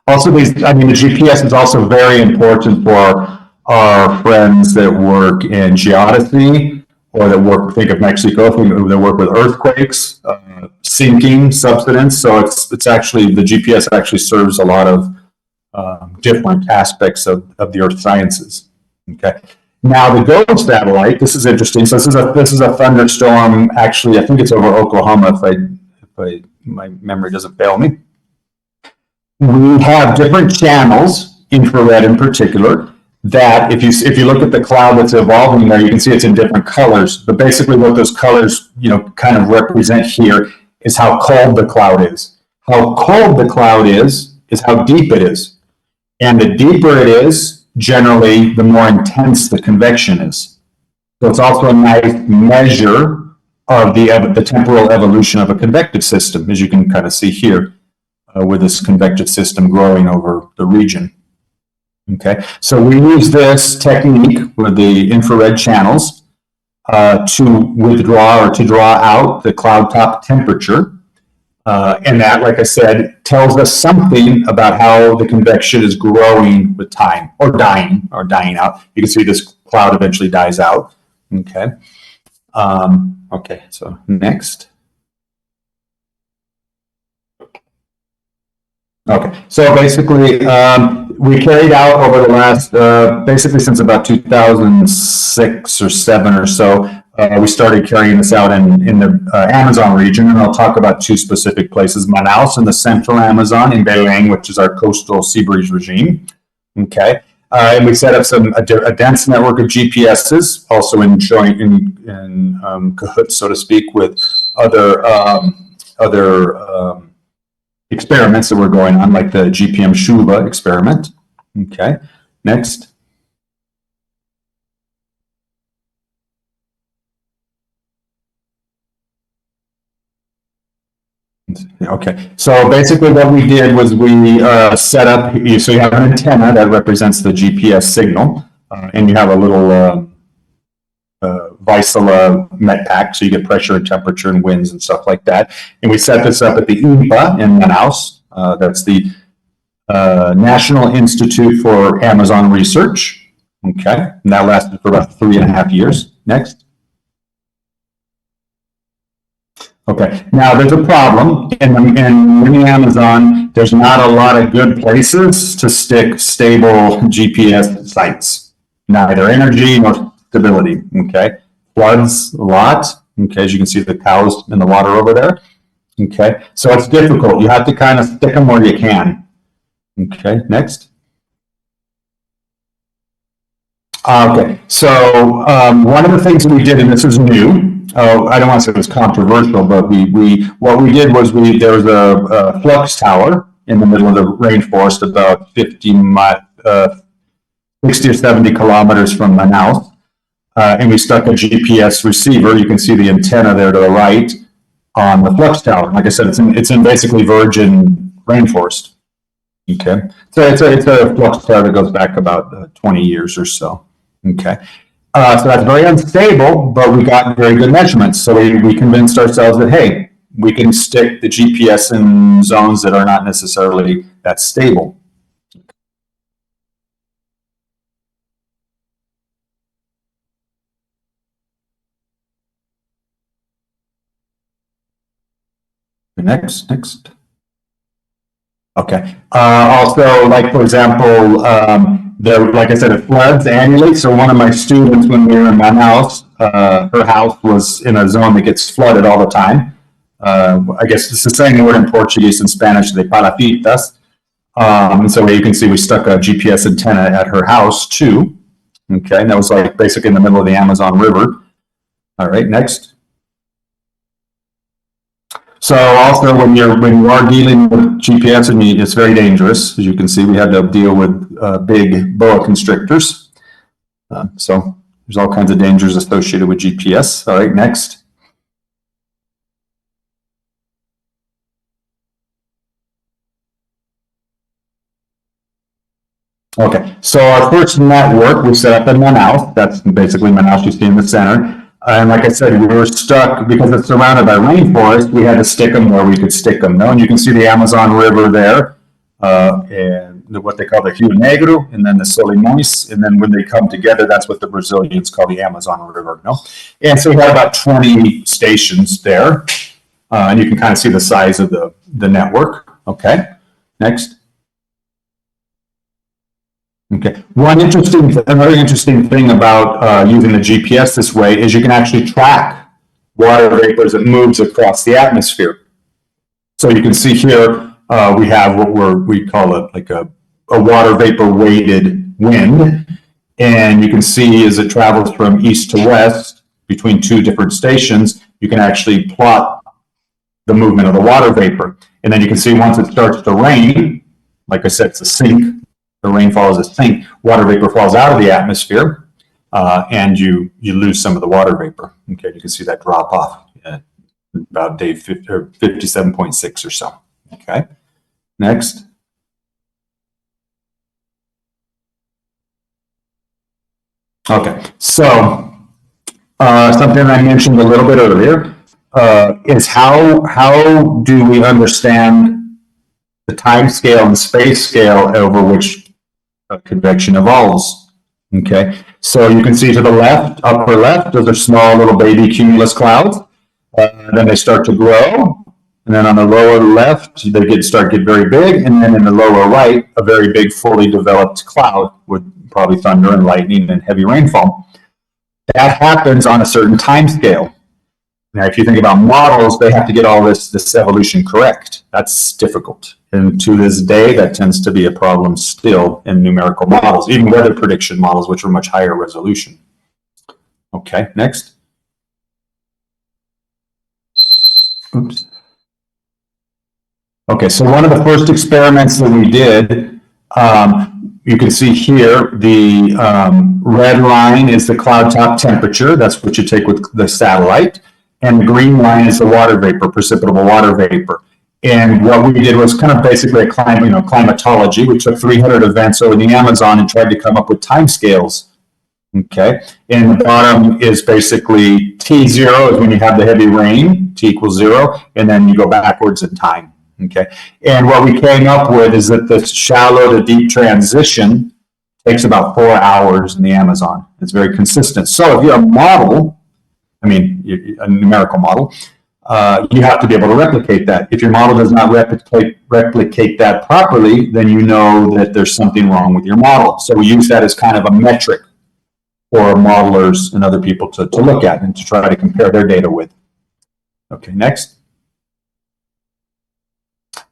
Also, the GPS is also very important for our friends that work in geodesy, or that think of Mexico, that work with earthquakes, sinking, subsidence. So it's actually, the GPS actually serves a lot of different aspects of the earth sciences. Okay. Now the GOES satellite, this is interesting. So this is a thunderstorm. Actually, I think it's over Oklahoma, if my memory doesn't fail me. We have different channels, infrared in particular, that if you look at the cloud that's evolving there, you can see it's in different colors. But basically what those colors, kind of represent here is how cold the cloud is. How cold the cloud is how deep it is. And the deeper it is, generally, the more intense the convection is. So it's also a nice measure of the temporal evolution of a convective system, as you can kind of see here. With this convective system growing over the region. Okay, so we use this technique with the infrared channels to withdraw or to draw out the cloud top temperature. And that, like I said, tells us something about how the convection is growing with time, or dying out. You can see this cloud eventually dies out. Okay. Okay, so next. Okay, so basically, we carried out over the last, basically since about 2006 or 7 or so, we started carrying this out in the Amazon region, and I'll talk about 2 specific places, Manaus in the central Amazon, and Belém, which is our coastal sea breeze regime. Okay, and we set up a dense network of GPSs, also in cahoots, so to speak, with other experiments that were going on, like the GPM Shuva experiment. Okay, next. Okay, so basically what we did was we set up, so you have an antenna that represents the GPS signal, and you have a little Vizsla met pack, so you get pressure and temperature and winds and stuff like that. And we set this up at the INPA in Manaus. That's the National Institute for Amazon Research. Okay, and that lasted for about 3.5 years. Next. Okay, now there's a problem in the Amazon. There's not a lot of good places to stick stable GPS sites, neither energy nor stability. Okay, floods a lot. Okay, as you can see the cows in the water over there. Okay, so it's difficult. You have to kind of stick them where you can. Okay, next. Okay, so one of the things we did, and this is new. I don't want to say it was controversial, but what we did was there was a flux tower in the middle of the rainforest, about 60 or 70 kilometers from Manaus, and we stuck a GPS receiver. You can see the antenna there to the right on the flux tower. Like I said, it's in basically virgin rainforest. Okay, so it's a flux tower that goes back about 20 years or so. Okay, so that's very unstable, but we got very good measurements. So we convinced ourselves that, hey, we can stick the GPS in zones that are not necessarily that stable. Next. Okay. Also, like for example, like I said, it floods annually. So one of my students, when we were in Manaus, her house was in a zone that gets flooded all the time. I guess it's the same word in Portuguese and Spanish, de palafitas. And so you can see we stuck a GPS antenna at her house too. Okay, and that was like basically in the middle of the Amazon River. All right, next. So also when you are dealing with GPS, it's very dangerous. As you can see, we had to deal with big boa constrictors. So there's all kinds of dangers associated with GPS. All right, next. Okay, so our first network we set up in Manaus. That's basically Manaus you see in the center. And like I said, we were stuck because it's surrounded by rainforest. We had to stick them where we could stick them. No, and you can see the Amazon River there, and what they call the Rio Negro, and then the Solimões, and then when they come together, that's what the Brazilians call the Amazon River. No, and so we had about 20 stations there, and you can kind of see the size of the network. Okay, next. Okay. Another interesting thing about using the GPS this way is you can actually track water vapor as it moves across the atmosphere. So you can see here we have what we call it like a water vapor weighted wind, and you can see as it travels from east to west between two different stations, you can actually plot the movement of the water vapor, and then you can see once it starts to rain, like I said, it's a sink. The rainfall is a sink, water vapor falls out of the atmosphere, and you lose some of the water vapor. Okay, you can see that drop off at about day 57.6 or so. Okay, next. Okay, so something I mentioned a little bit earlier is how do we understand the time scale and space scale over which convection evolves. Okay, so you can see to the left, upper left, those are small little baby cumulus clouds. Then they start to grow, and then on the lower left, they start to get very big, and then in the lower right, a very big, fully developed cloud with probably thunder and lightning and heavy rainfall. That happens on a certain time scale. Now, if you think about models, they have to get all this evolution correct. That's difficult. And to this day, that tends to be a problem still in numerical models, even weather prediction models, which are much higher resolution. Okay, next. Oops. Okay, so one of the first experiments that we did, you can see here, the red line is the cloud top temperature. That's what you take with the satellite. And the green line is the water vapor, precipitable water vapor. And what we did was kind of basically a climatology. We took 300 events over the Amazon and tried to come up with timescales. Okay. And the bottom is basically T0 is when you have the heavy rain, T equals 0, and then you go backwards in time. Okay. And what we came up with is that the shallow to deep transition takes about 4 hours in the Amazon. It's very consistent. So if you're a model, a numerical model, you have to be able to replicate that. If your model does not replicate that properly, then you know that there's something wrong with your model. So we use that as kind of a metric for modelers and other people to look at and to try to compare their data with. Okay, next.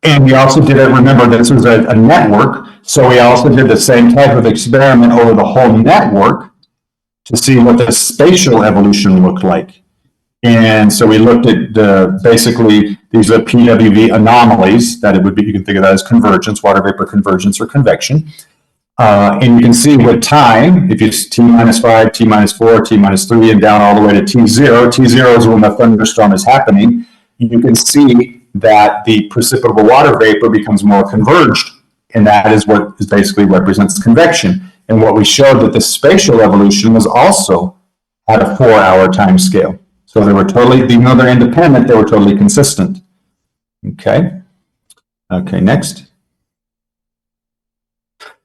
And we also did it, remember this was a network, so we also did the same type of experiment over the whole network to see what the spatial evolution looked like. And so we looked at basically these are PWV anomalies that it would be, you can think of that as convergence, water vapor convergence or convection. And you can see with time, if it's T-5, T-4, T-3, and down all the way to T0, T0 is when the thunderstorm is happening, you can see that the precipitable water vapor becomes more converged. And that is what is basically represents convection. And what we showed that the spatial evolution was also at a 4-hour time scale. So they were totally, even though they're independent, they were totally consistent. Okay. Okay, next.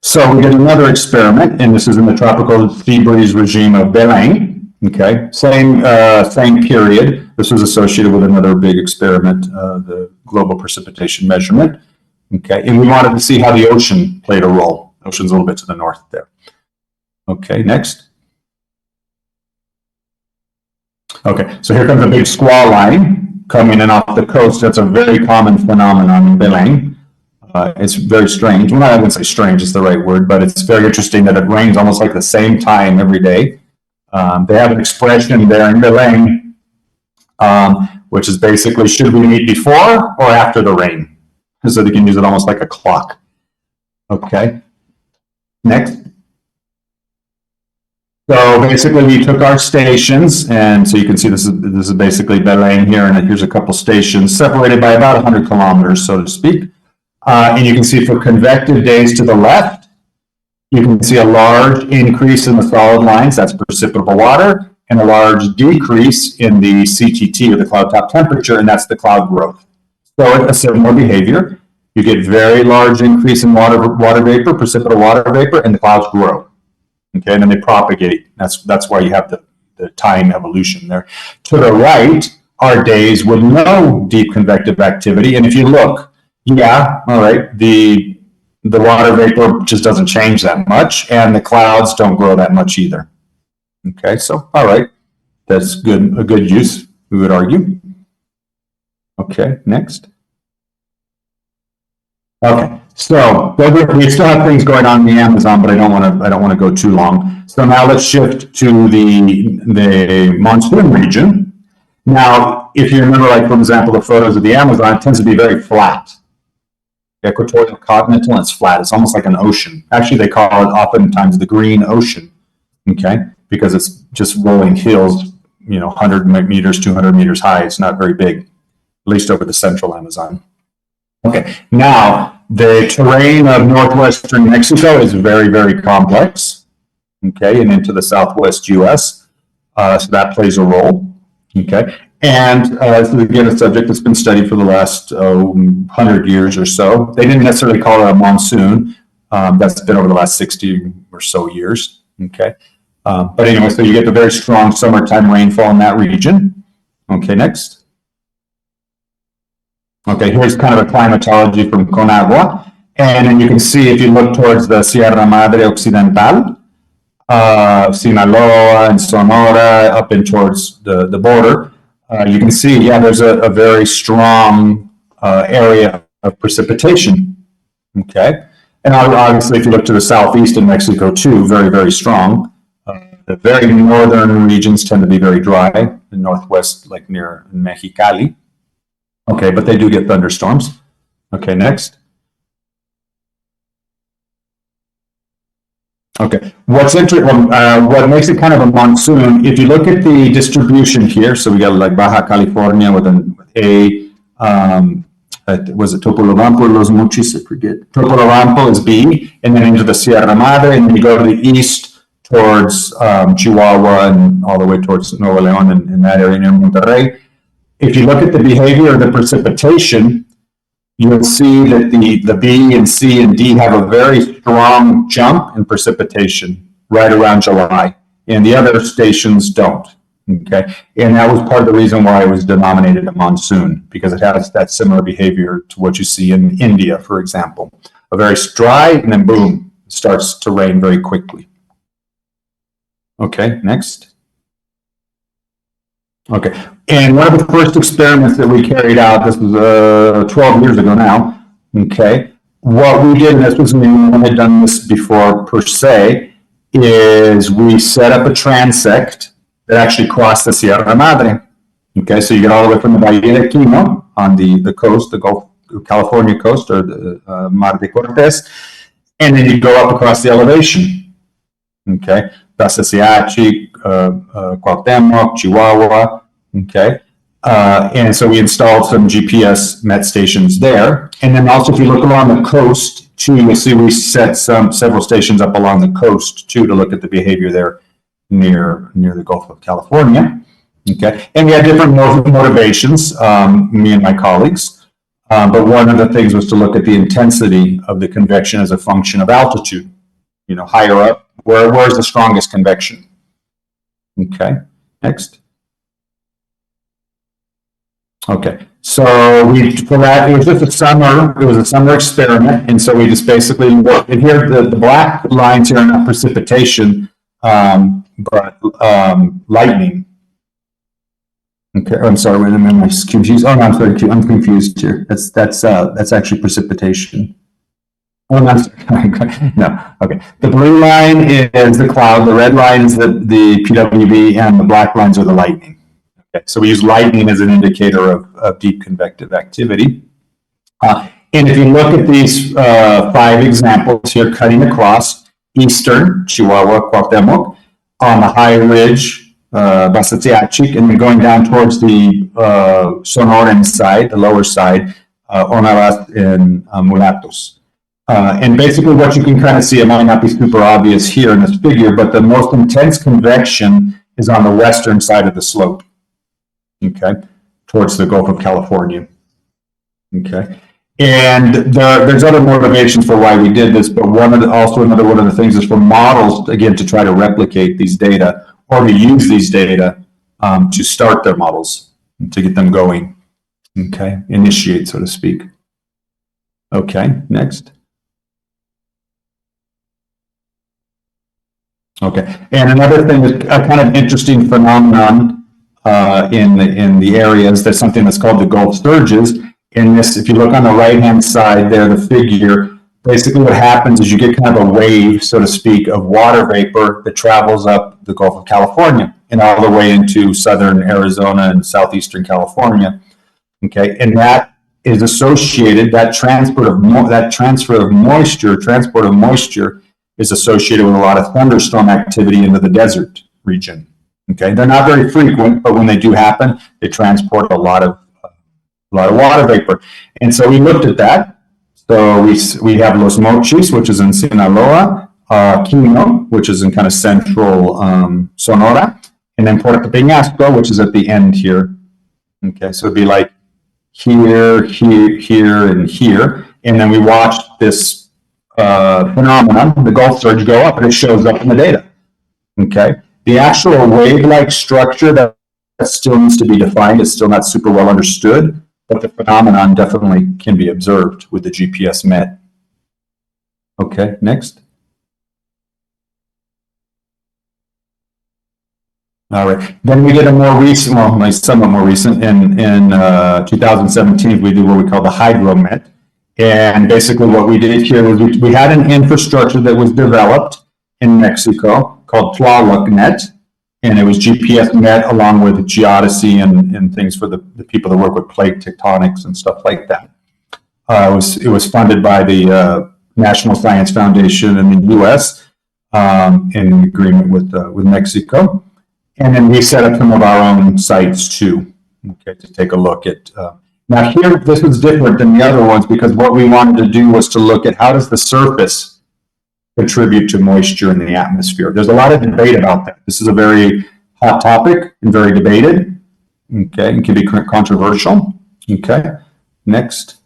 So we did another experiment, and this is in the tropical sea breeze regime of Belém. Okay, same period. This was associated with another big experiment, the global precipitation measurement. Okay, and we wanted to see how the ocean played a role. Ocean's a little bit to the north there. Okay, next. Okay, so here comes a big squall line coming in off the coast. That's a very common phenomenon in Belém. It's very strange. Well, I wouldn't say strange is the right word, but it's very interesting that it rains almost like the same time every day. They have an expression there in Belém, which is basically, should we meet before or after the rain? So they can use it almost like a clock. Okay, next. So basically we took our stations, and so you can see this is basically Belém here, and here's a couple stations separated by about 100 kilometers, so to speak. And you can see for convective days to the left, you can see a large increase in the solid lines, that's precipitable water, and a large decrease in the CTT, or the cloud top temperature, and that's the cloud growth. So a similar behavior. You get very large increase in water vapor, precipitable water vapor, and the clouds grow. Okay, and then they propagate. That's why you have the time evolution there. To the right are days with no deep convective activity, and if you look, yeah, all right, the water vapor just doesn't change that much, and the clouds don't grow that much either. Okay, so all right, that's good, a good use, we would argue. Okay, next. Okay, so we still have things going on in the Amazon, but I don't want to go too long. So now let's shift to the Monsoon region. Now, if you remember, like for example, the photos of the Amazon, it tends to be very flat. The equatorial continental, it's flat. It's almost like an ocean. Actually, they call it oftentimes the green ocean. Okay, because it's just rolling hills, 100 meters, 200 meters high. It's not very big, at least over the central Amazon. Okay, now the terrain of northwestern Mexico is very, very complex, okay, and into the southwest U.S., so that plays a role, okay, and this is again a subject that's been studied for the last 100 years or so. They didn't necessarily call it a monsoon, that's been over the last 60 or so years, okay, but anyway, so you get the very strong summertime rainfall in that region. Okay, next. Okay, here's kind of a climatology from Conagua. And then you can see, if you look towards the Sierra Madre Occidental, Sinaloa and Sonora, up in towards the border, you can see, yeah, there's a very strong area of precipitation. Okay, and obviously, if you look to the southeast in Mexico too, very, very strong. The very northern regions tend to be very dry, the northwest, like near Mexicali. Okay, but they do get thunderstorms. Okay, next. Okay, what's interesting, what makes it kind of a monsoon, if you look at the distribution here, so we got like Baja California with an A, was it Topolobampo or Los Mochis? I forget. Topolobampo is B, and then into the Sierra Madre, and then you go to the east towards Chihuahua and all the way towards Nuevo León and in that area near Monterrey. If you look at the behavior of the precipitation, you'll see that the B and C and D have a very strong jump in precipitation right around July, and the other stations don't. Okay, and that was part of the reason why it was denominated a monsoon, because it has that similar behavior to what you see in India, for example. A very dry, and then boom, it starts to rain very quickly. Okay, next. Okay, and one of the first experiments that we carried out, this was 12 years ago now, okay, what we did, and this was when we had done this before per se, is we set up a transect that actually crossed the Sierra Madre. Okay, so you get all the way from the Valle de Quino on the coast, the Gulf California coast, or the Mar de Cortés, and then you go up across the elevation. Okay, Siachi, Cuauhtemoc, Chihuahua. Okay, and so we installed some GPS met stations there, and then also if you look along the coast too, you'll see we set several stations up along the coast too to look at the behavior there near the Gulf of California. Okay, and we had different motivations, me and my colleagues, but one of the things was to look at the intensity of the convection as a function of altitude. You know, higher up, where's the strongest convection? Okay, next. Okay, so for that, it was just a summer experiment, and so we just basically looked, and here the black lines here are not precipitation, but lightning. Okay, I'm sorry, wait a minute, I'm confused. Oh no, I'm sorry, I'm confused here. That's actually precipitation. Oh no, I'm sorry. No, okay. The blue line is the cloud, the red line is the PWB, and the black lines are the lightning. Okay, so we use lightning as an indicator of deep convective activity. And if you look at these 5 examples here, cutting across eastern Chihuahua, Cuauhtemoc, on the high ridge, Basatiachic, and then going down towards the Sonoran side, the lower side, Onabas and Mulatos. And basically what you can kind of see, it might not be super obvious here in this figure, but the most intense convection is on the western side of the slope. Okay, towards the Gulf of California. Okay, and there's other motivations for why we did this, but another one of the things is for models, again, to try to replicate these data or to use these data to start their models, to get them going. Okay, initiate, so to speak. Okay, next. Okay, and another thing is a kind of interesting phenomenon in the areas, there's something that's called the Gulf surges. In this, if you look on the right-hand side there, the figure, basically what happens is you get kind of a wave, so to speak, of water vapor that travels up the Gulf of California and all the way into southern Arizona and southeastern California. Okay, and that is associated, that transport of moisture is associated with a lot of thunderstorm activity into the desert region. Okay, they're not very frequent, but when they do happen, they transport a lot of water vapor. And so we looked at that. So we have Los Mochis, which is in Sinaloa, Quino, which is in kind of central Sonora, and then Puerto Peñasco, which is at the end here. Okay, so it'd be like here, and here. And then we watched this phenomenon, the Gulf surge, go up, and it shows up in the data. Okay. The actual wave-like structure that still needs to be defined, is still not super well understood, but the phenomenon definitely can be observed with the GPS met. Okay, next. All right, then we did a more recent, well, somewhat more recent, in 2017, we did what we call the hydromet. And basically what we did here was we had an infrastructure that was developed in Mexico called TlaLucNet, and it was GPS met along with geodesy and things for the people that work with plate tectonics and stuff like that. It was funded by the National Science Foundation in the U.S., in agreement with Mexico. And then we set up some of our own sites too, okay, to take a look at. Now here, this was different than the other ones because what we wanted to do was to look at how does the surface contribute to moisture in the atmosphere. There's a lot of debate about that. This is a very hot topic and very debated, okay, and can be controversial, okay. Next.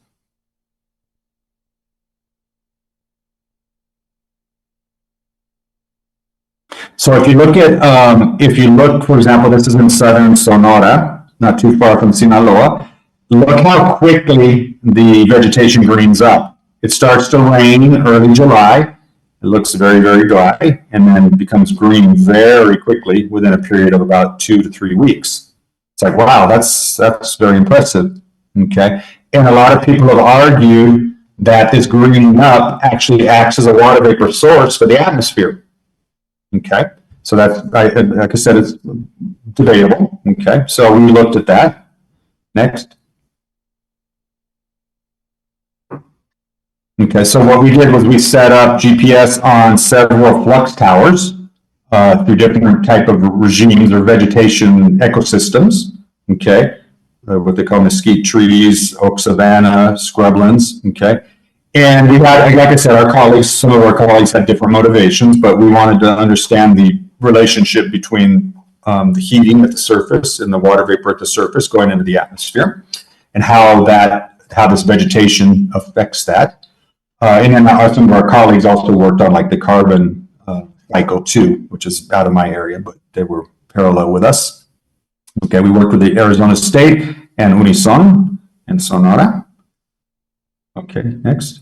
So if you look at, for example, this is in southern Sonora, not too far from Sinaloa. Look how quickly the vegetation greens up. It starts to rain early July. It looks very, very dry, and then it becomes green very quickly within a period of about 2 to 3 weeks. It's like, wow, that's very impressive. Okay, and a lot of people have argued that this greening up actually acts as a water vapor source for the atmosphere. Okay, so that's, like I said, it's debatable. Okay, so we looked at that. Next. Okay, so what we did was we set up GPS on several flux towers through different type of regimes or vegetation ecosystems. Okay, what they call mesquite trees, oak savanna, scrublands. Okay. And we had, like I said, some of our colleagues had different motivations, but we wanted to understand the relationship between the heating at the surface and the water vapor at the surface going into the atmosphere, and how this vegetation affects that. And then some of our colleagues also worked on like the carbon cycle too, which is out of my area, but they were parallel with us. Okay, we worked with the Arizona State and Unison in Sonora. Okay, next.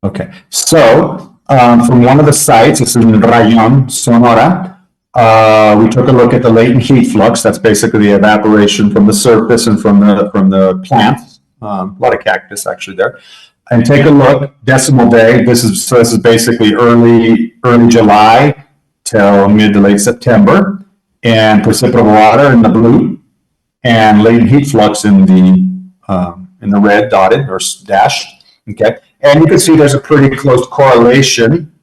Okay, so from one of the sites, this is in Rayon, Sonora, we took a look at the latent heat flux. That's basically the evaporation from the surface and from the plants. A lot of cactus actually there. And take a look, decimal day. This is basically early July till mid to late September, and precipitable water in the blue, and latent heat flux in the red dotted or dashed. Okay, and you can see there's a pretty close correlation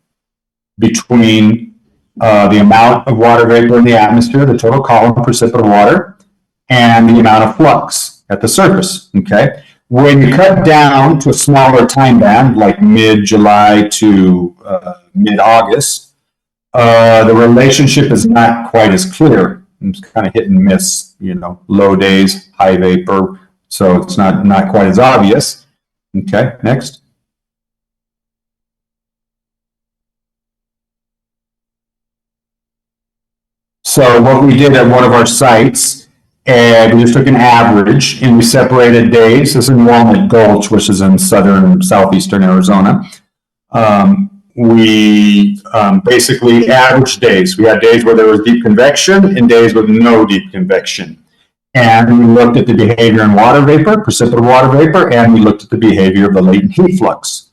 between the amount of water vapor in the atmosphere, the total column of precipitable water, and the amount of flux at the surface. Okay. When you cut down to a smaller time band, like mid-July to mid-August, the relationship is not quite as clear. It's kind of hit and miss, low days, high vapor, so it's not quite as obvious. Okay, next. So what we did at one of our sites, and we just took an average and we separated days. This is in Walnut Gulch, which is in southeastern Arizona. We basically averaged days. We had days where there was deep convection and days with no deep convection. And we looked at the behavior in water vapor, precipitable water vapor, and we looked at the behavior of the latent heat flux.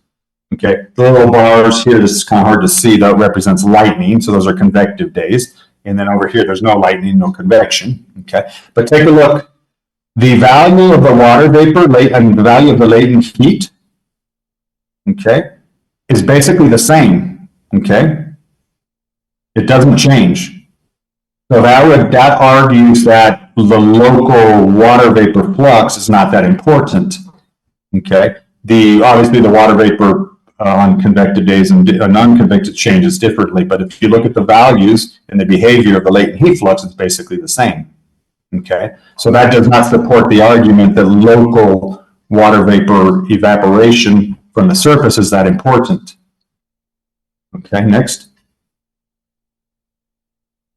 Okay, the little bars here, this is kind of hard to see, that represents lightning, so those are convective days. And then over here, there's no lightning, no convection. Okay, but take a look. The value of the water vapor, the value of the latent heat, okay, is basically the same. Okay, it doesn't change. So that argues that the local water vapor flux is not that important. Okay, obviously the water vapor on convective days and non-convective changes differently, but if you look at the values and the behavior of the latent heat flux, it's basically the same. Okay, so that does not support the argument that local water vapor evaporation from the surface is that important. Okay, next.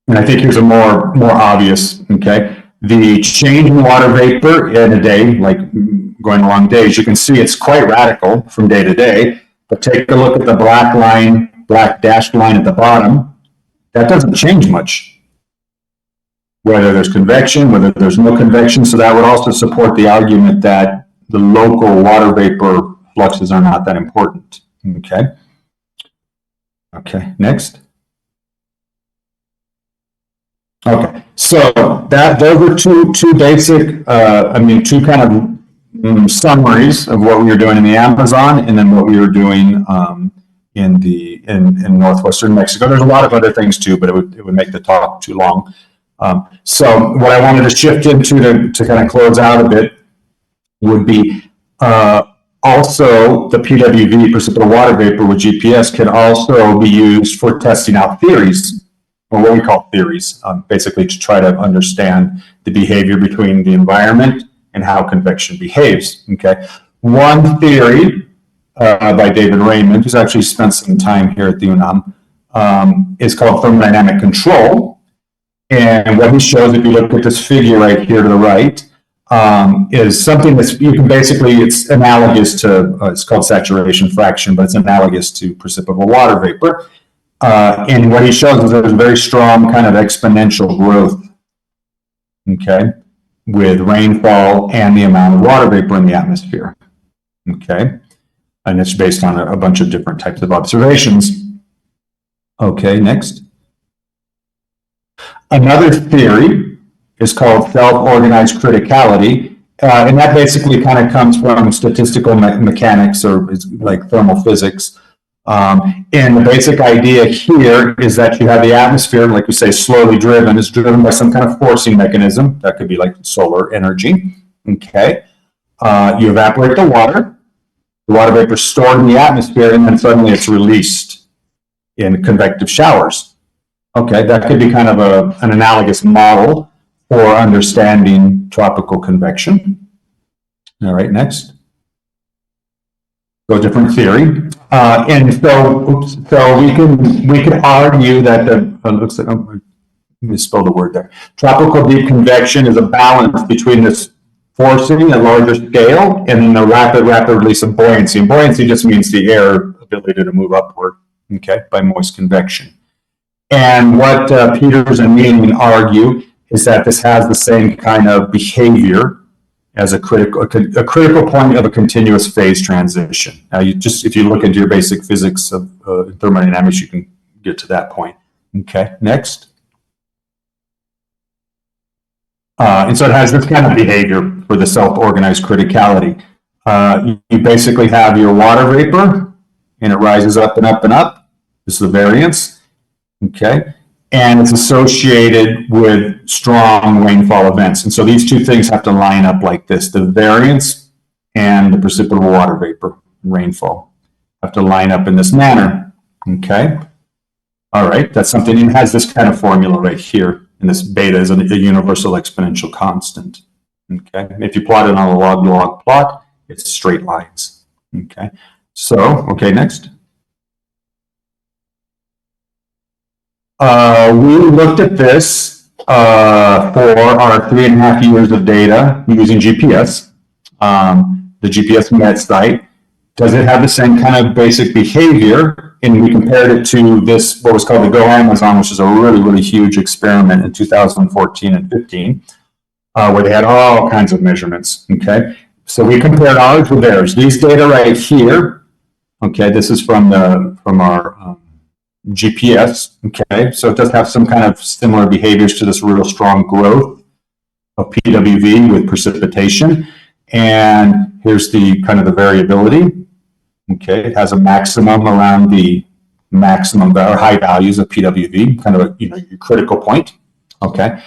And I think here's a more obvious, okay? The change in water vapor in a day, like going along days, you can see it's quite radical from day to day. But take a look at the black dashed line at the bottom. That doesn't change much. Whether there's convection, whether there's no convection. So that would also support the argument that the local water vapor fluxes are not that important. Okay. Okay, next. Okay, So those are two basic, two kind of summaries of what we were doing in the Amazon, and then what we were doing in northwestern Mexico. There's a lot of other things too, but it would make the talk too long. So what I wanted to shift into to kind of close out a bit would be also the PWV, precipitable water vapor with GPS, can also be used for testing out theories, or what we call theories, basically to try to understand the behavior between the environment and how convection behaves. Okay, one theory by David Raymond, who's actually spent some time here at the UNAM, is called thermodynamic control. And what he shows, if you look at this figure right here to the right, is something that's, you can basically, it's analogous to, it's called saturation fraction, but it's analogous to precipitable water vapor. And what he shows is there's a very strong kind of exponential growth, okay, with rainfall and the amount of water vapor in the atmosphere, okay? And it's based on a bunch of different types of observations. Okay, next. Another theory is called self-organized criticality, and that basically kind of comes from statistical mechanics, or is like thermal physics. And the basic idea here is that you have the atmosphere, like we say, slowly driven, is driven by some kind of forcing mechanism. That could be like solar energy, okay? You evaporate the water vapor is stored in the atmosphere, and then suddenly it's released in convective showers. Okay, that could be kind of an analogous model for understanding tropical convection. All right, next. So a different theory. And so we can argue that looks like, I misspelled the word there. Tropical deep convection is a balance between this forcing at larger scale and the rapid release of buoyancy. And buoyancy just means the air ability to move upward, okay, by moist convection. And what Peters and Meade argue is that this has the same kind of behavior as a critical point of a continuous phase transition. Now, if you look into your basic physics of thermodynamics, you can get to that point. Okay, next. And so it has this kind of behavior for the self-organized criticality. You basically have your water vapor, and it rises up and up and up. This is the variance, okay? And it's associated with strong rainfall events. And so these two things have to line up like this. The variance and the precipitable water vapor, rainfall, have to line up in this manner, okay? All right, that's something, and it has this kind of formula right here. And this beta is a universal exponential constant, okay? If you plot it on a log-log plot, it's straight lines, okay? So, okay, next. We looked at this for our 3.5 years of data using GPS, the GPS Met site. Does it have the same kind of basic behavior? And we compared it to this, what was called the Go Amazon, which is a really, really huge experiment in 2014 and 15, where they had all kinds of measurements, okay? So we compared ours with theirs. These data right here, okay, this is from our GPS, okay? So it does have some kind of similar behaviors to this real strong growth of PWV with precipitation. And here's the kind of the variability. Okay, it has a maximum around the maximum or high values of PWV, kind of a your critical point. Okay,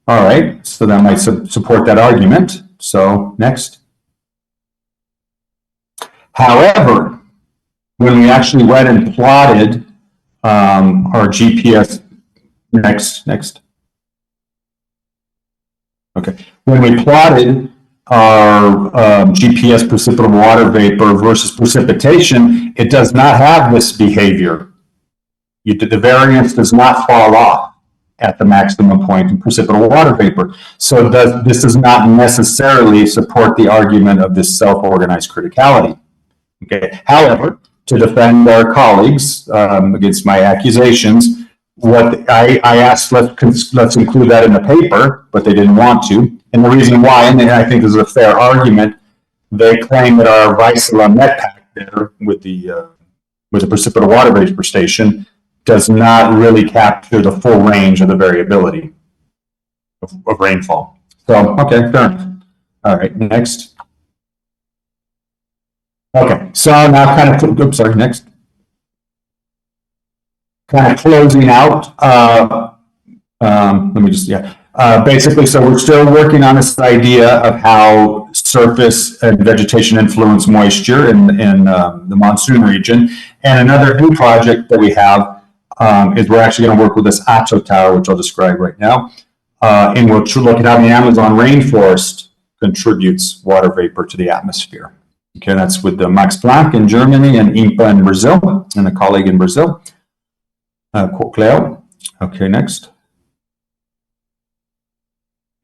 all right, so that might support that argument. So next. However, when we actually went and plotted our GPS, next. Okay, when we plotted our GPS precipitable water vapor versus precipitation, it does not have this behavior. The variance does not fall off at the maximum point in precipitable water vapor. So this does not necessarily support the argument of this self-organized criticality. Okay. However, to defend our colleagues against my accusations, what I asked, let's include that in the paper, but they didn't want to. And the reason why, and I think this is a fair argument, they claim that our Vaisala netpack there with the precipitable water vapor station does not really capture the full range of the variability. of rainfall. So, okay, fair enough. All right, next. Okay, so now kind of, oops, sorry, next. Kind of closing out. Let me just, basically, so we're still working on this idea of how surface and vegetation influence moisture in the monsoon region. And another new project that we have is we're actually going to work with this Atto tower, which I'll describe right now. And we'll look at how the Amazon rainforest contributes water vapor to the atmosphere. Okay, that's with the Max Planck in Germany and INPA in Brazil, and a colleague in Brazil, Cleo. Okay, next.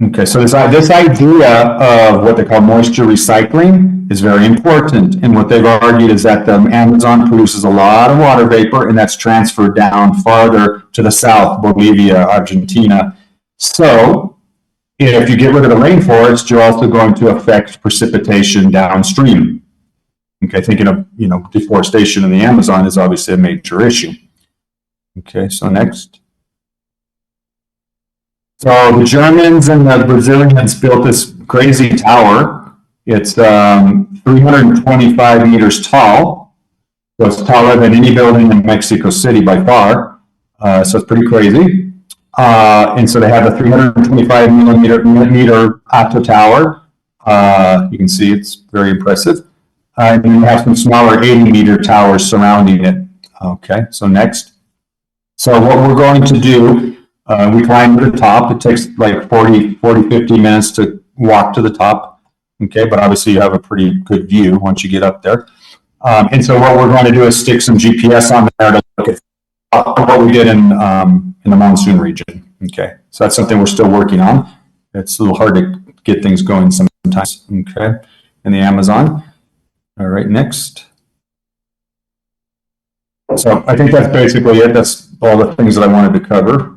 Okay, so this idea of what they call moisture recycling is very important. And what they've argued is that the Amazon produces a lot of water vapor, and that's transferred down farther to the south, Bolivia, Argentina. So if you get rid of the rainforest, you're also going to affect precipitation downstream. Okay, thinking of, deforestation in the Amazon is obviously a major issue. Okay, so next. So the Germans and the Brazilians built this crazy tower. It's 325 meters tall. So it's taller than any building in Mexico City by far. So it's pretty crazy. And so they have a 325 meter Atto tower. You can see it's very impressive. And then you have some smaller 80-meter towers surrounding it. Okay, so next. So what we're going to do, we climb to the top. It takes like 50 minutes to walk to the top. Okay, but obviously you have a pretty good view once you get up there. And so what we're going to do is stick some GPS on there to look at what we did in the monsoon region. Okay, so that's something we're still working on. It's a little hard to get things going sometimes. Okay, in the Amazon. All right, next. So I think that's basically it. That's all the things that I wanted to cover.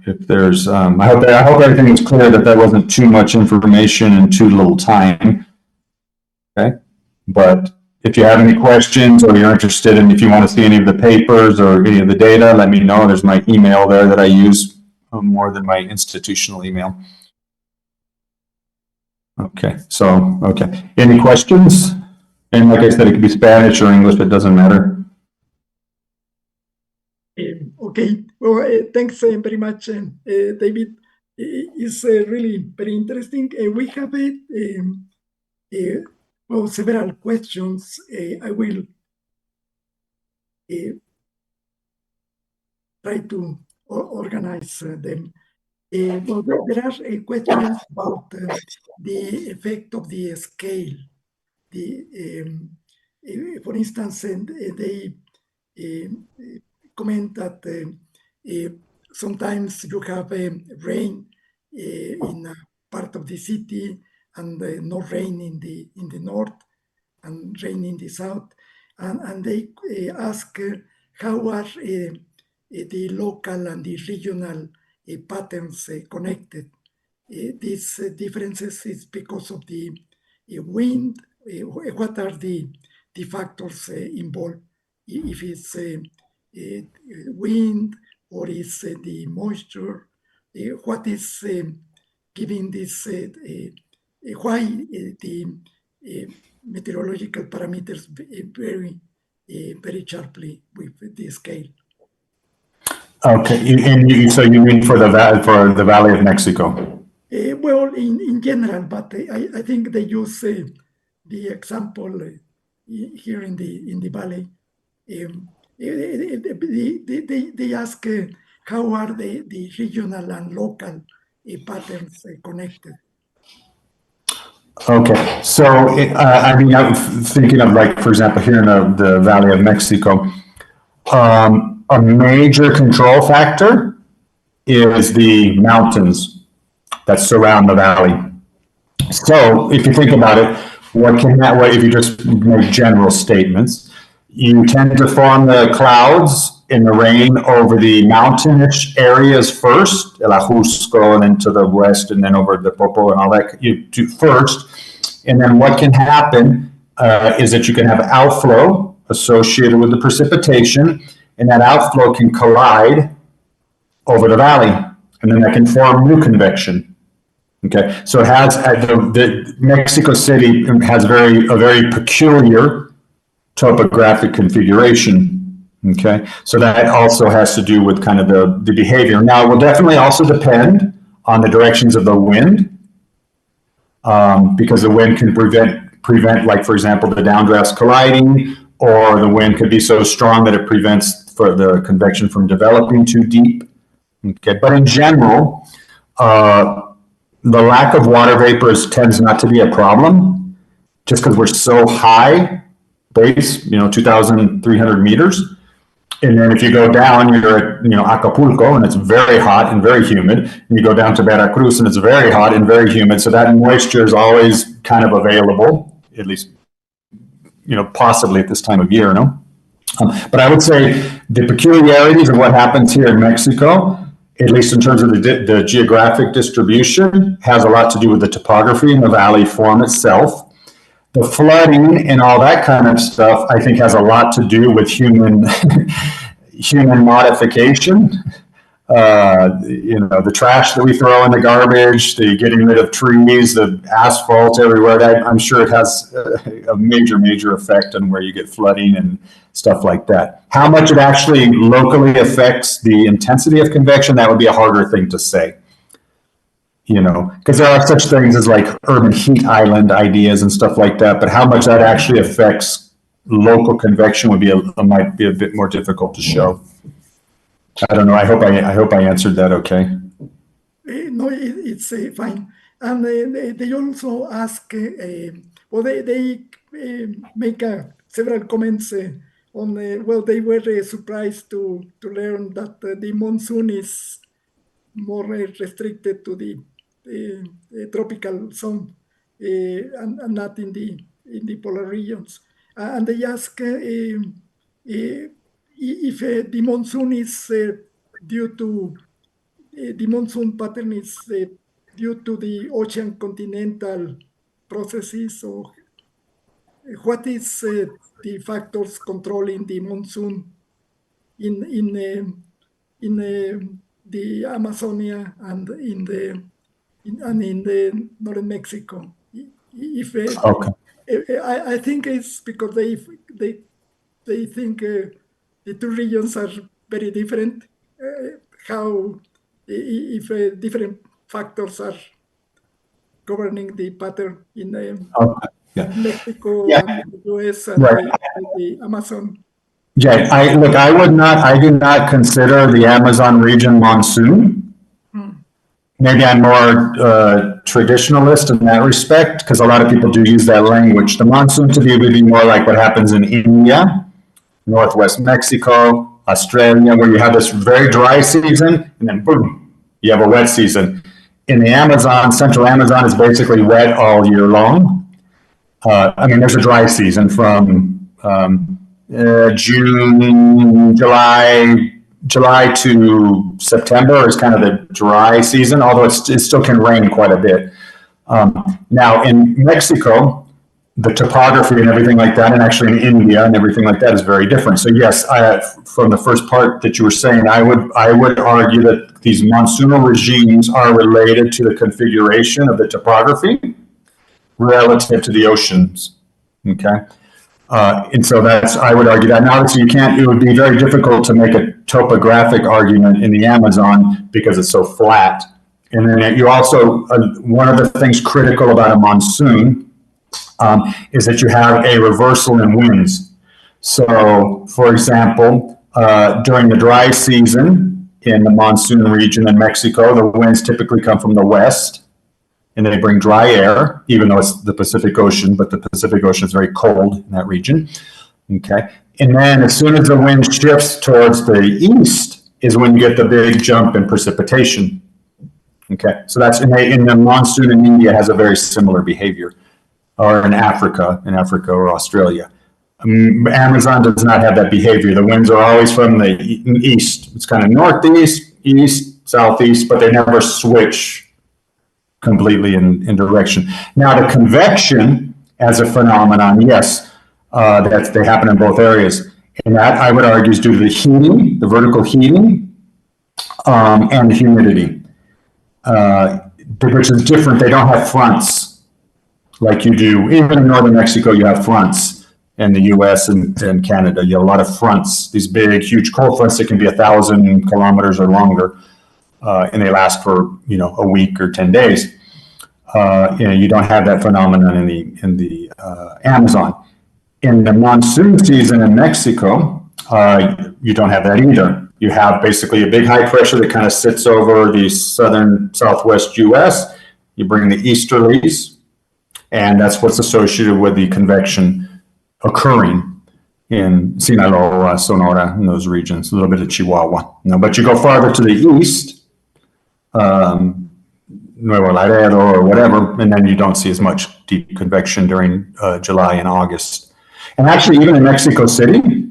If there's, I hope everything was clear, that wasn't too much information in too little time. Okay, but if you have any questions or you're interested in, if you want to see any of the papers or any of the data, let me know. There's my email there that I use more than my institutional email. Okay, so, okay. Any questions? And like I said, it could be Spanish or English, it doesn't matter. Okay, well, thanks very much, David. It's really very interesting. We have several questions. I will try to organize them. Well, there are questions about the effect of the scale. For instance, they comment that sometimes you have rain in a part of the city and no rain in the north and rain in the south, and they ask how are the local and the regional patterns connected. These differences is because of the wind. What are the factors involved? If it's wind or is the moisture? What is giving this? Why the meteorological parameters vary very sharply with the scale? Okay, so you mean for the Valley of Mexico? Well, in general, but I think they use the example here in the valley. They ask how are the regional and local patterns connected. Okay, so I mean, I'm thinking of, like, for example, here in the Valley of Mexico, a major control factor is the mountains that surround the valley. So if you think about it, if you just make general statements, you tend to form the clouds in the rain over the mountainous areas first, El Ajusco, and then to the west, and then over the Popo and all that, you do first. And then what can happen is that you can have outflow associated with the precipitation, and that outflow can collide over the valley. and then that can form new convection. Okay, so it has the Mexico City has a very peculiar topographic configuration. Okay, so that also has to do with kind of the behavior. Now, it will definitely also depend on the directions of the wind, because the wind can prevent, like, for example, the downdrafts colliding, or the wind could be so strong that it prevents for the convection from developing too deep. Okay, but in general, the lack of water vapors tends not to be a problem, just because we're so high base, 2,300 meters. And then if you go down, you're at, Acapulco, and it's very hot and very humid. And you go down to Veracruz, and it's very hot and very humid. So that moisture is always kind of available, at least, possibly at this time of year, but I would say the peculiarities of what happens here in Mexico, at least in terms of the geographic distribution, has a lot to do with the topography and the valley form itself. The flooding and all that kind of stuff, I think, has a lot to do with human modification. The trash that we throw in the garbage, the getting rid of trees, the asphalt everywhere. I'm sure it has a major effect on where you get flooding and stuff like that. How much it actually locally affects the intensity of convection, that would be a harder thing to say. Because there are such things as like urban heat island ideas and stuff like that, but how much that actually affects local convection might be a bit more difficult to show. I don't know. I hope I answered that okay. No, it's fine. And they also ask, they make several comments on, they were surprised to learn that the monsoon is more restricted to the tropical zone and not in the polar regions. And they ask if the monsoon is due to the monsoon pattern is due to the ocean continental processes, or what is the factors controlling the monsoon in the Amazonia and in the northern Mexico. Okay. I think it's because they think the two regions are very different. If different factors are governing the pattern in Mexico and the US and the Amazon. Yeah, I do not consider the Amazon region monsoon. Maybe I'm more traditionalist in that respect, because a lot of people do use that language. The monsoon to me would be more like what happens in India, Northwest Mexico, Australia, where you have this very dry season, and then boom, you have a wet season. In the Amazon, central Amazon is basically wet all year long. There's a dry season from June, July to September is kind of the dry season, although it still can rain quite a bit. Now in Mexico, the topography and everything like that, and actually in India and everything like that, is very different. So yes, from the first part that you were saying, I would argue that these monsoonal regimes are related to the configuration of the topography relative to the oceans. Okay. And so I would argue that. Now, obviously, it would be very difficult to make a topographic argument in the Amazon because it's so flat. And then you also, one of the things critical about a monsoon is that you have a reversal in winds. So, for example, during the dry season in the monsoon region in Mexico, the winds typically come from the west, and they bring dry air, even though it's the Pacific Ocean, but the Pacific Ocean is very cold in that region. Okay. And then as soon as the wind shifts towards the east is when you get the big jump in precipitation. Okay. So that's in the monsoon in India has a very similar behavior, or in Africa or Australia. Amazon does not have that behavior. The winds are always from the east. It's kind of northeast, east, southeast, but they never switch completely in direction. Now, the convection as a phenomenon, yes, they happen in both areas. And that, I would argue, is due to the heating, the vertical heating, and the humidity. which is different. They don't have fronts like you do. Even in northern Mexico, you have fronts. In the US and Canada, you have a lot of fronts, these big, huge cold fronts that can be 1,000 kilometers or longer, and they last for, a week or 10 days. You don't have that phenomenon in the Amazon. In the monsoon season in Mexico, you don't have that either. You have basically a big high pressure that kind of sits over the southern southwest US. You bring the easterlies, and that's what's associated with the convection occurring in Sinaloa, Sonora, in those regions, a little bit of Chihuahua. But you go farther to the east, Nuevo Laredo or whatever, and then you don't see as much deep convection during July and August. And actually, even in Mexico City,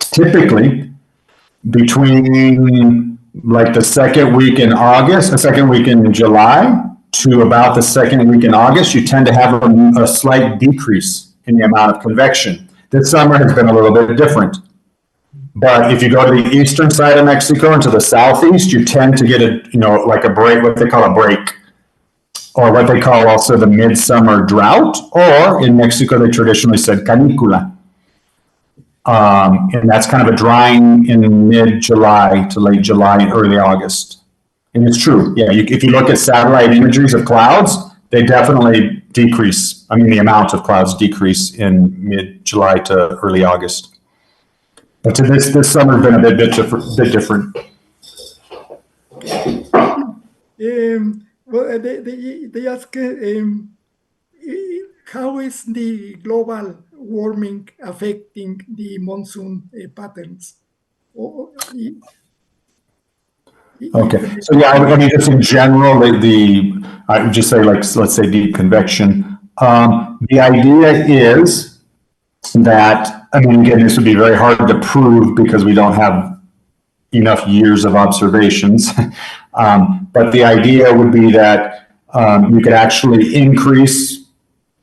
typically between like the second week in August, the second week in July to about the second week in August, you tend to have a slight decrease in the amount of convection. This summer has been a little bit different. But if you go to the eastern side of Mexico and to the southeast, you tend to get like a break, what they call a break, or what they call also the midsummer drought, or in Mexico, they traditionally said canicula. And that's kind of a drying in mid-July to late July and early August. And it's true. Yeah, if you look at satellite imageries of clouds, they definitely decrease. The amount of clouds decrease in mid-July to early August. But to this summer has been a bit different. Well, they ask how is the global warming affecting the monsoon patterns? Okay, so just in general, I would just say, let's say deep convection. The idea is that, again, this would be very hard to prove because we don't have enough years of observations. But the idea would be that you could actually increase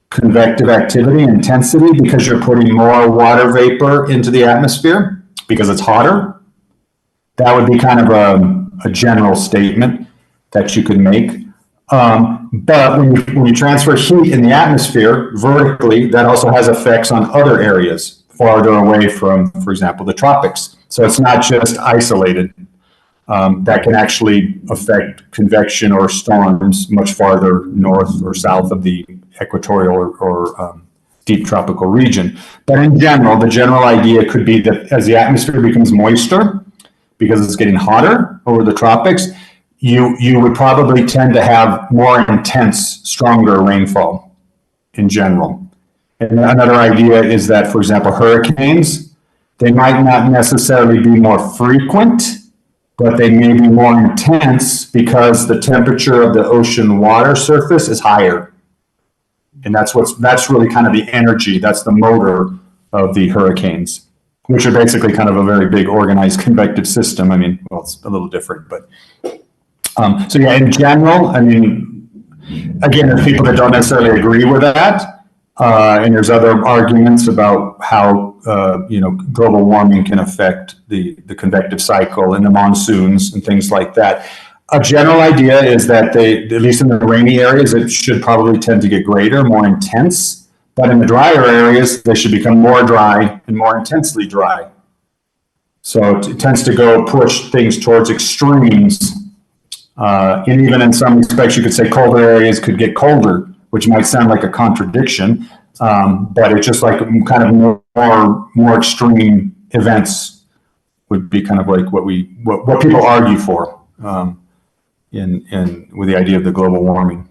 convective activity intensity because you're putting more water vapor into the atmosphere because it's hotter. That would be kind of a general statement that you could make. But when you transfer heat in the atmosphere vertically, that also has effects on other areas farther away from, for example, the tropics. So it's not just isolated. That can actually affect convection or storms much farther north or south of the equatorial or deep tropical region. But in general, the general idea could be that as the atmosphere becomes moister, because it's getting hotter over the tropics, you would probably tend to have more intense, stronger rainfall in general. And another idea is that, for example, hurricanes, they might not necessarily be more frequent, but they may be more intense because the temperature of the ocean water surface is higher. And that's really kind of the energy, that's the motor of the hurricanes, which are basically kind of a very big organized convective system. Well, it's a little different, but so yeah, in general, again, there's people that don't necessarily agree with that. And there's other arguments about how, global warming can affect the convective cycle and the monsoons and things like that. A general idea is that at least in the rainy areas, it should probably tend to get greater, more intense. But in the drier areas, they should become more dry and more intensely dry. So it tends to push things towards extremes. And even in some respects, you could say colder areas could get colder, which might sound like a contradiction. But it's just like kind of more extreme events would be kind of like what people argue for with the idea of the global warming.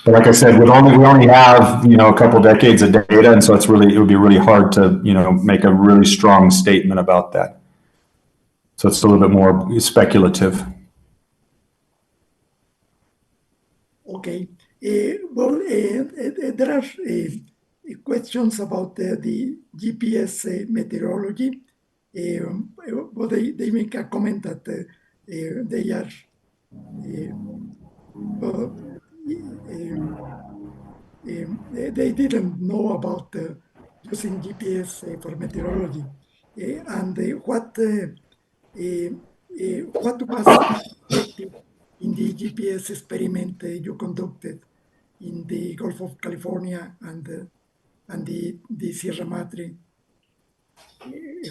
But like I said, we only have a couple decades of data, and so it would be really hard to make a really strong statement about that. So it's a little bit more speculative. Okay. Well, there are questions about the GPS meteorology. Well, they make a comment that they are they didn't know about using GPS for meteorology, and what was the objective GPS experiment you conducted in the Gulf of California and the Sierra Madre.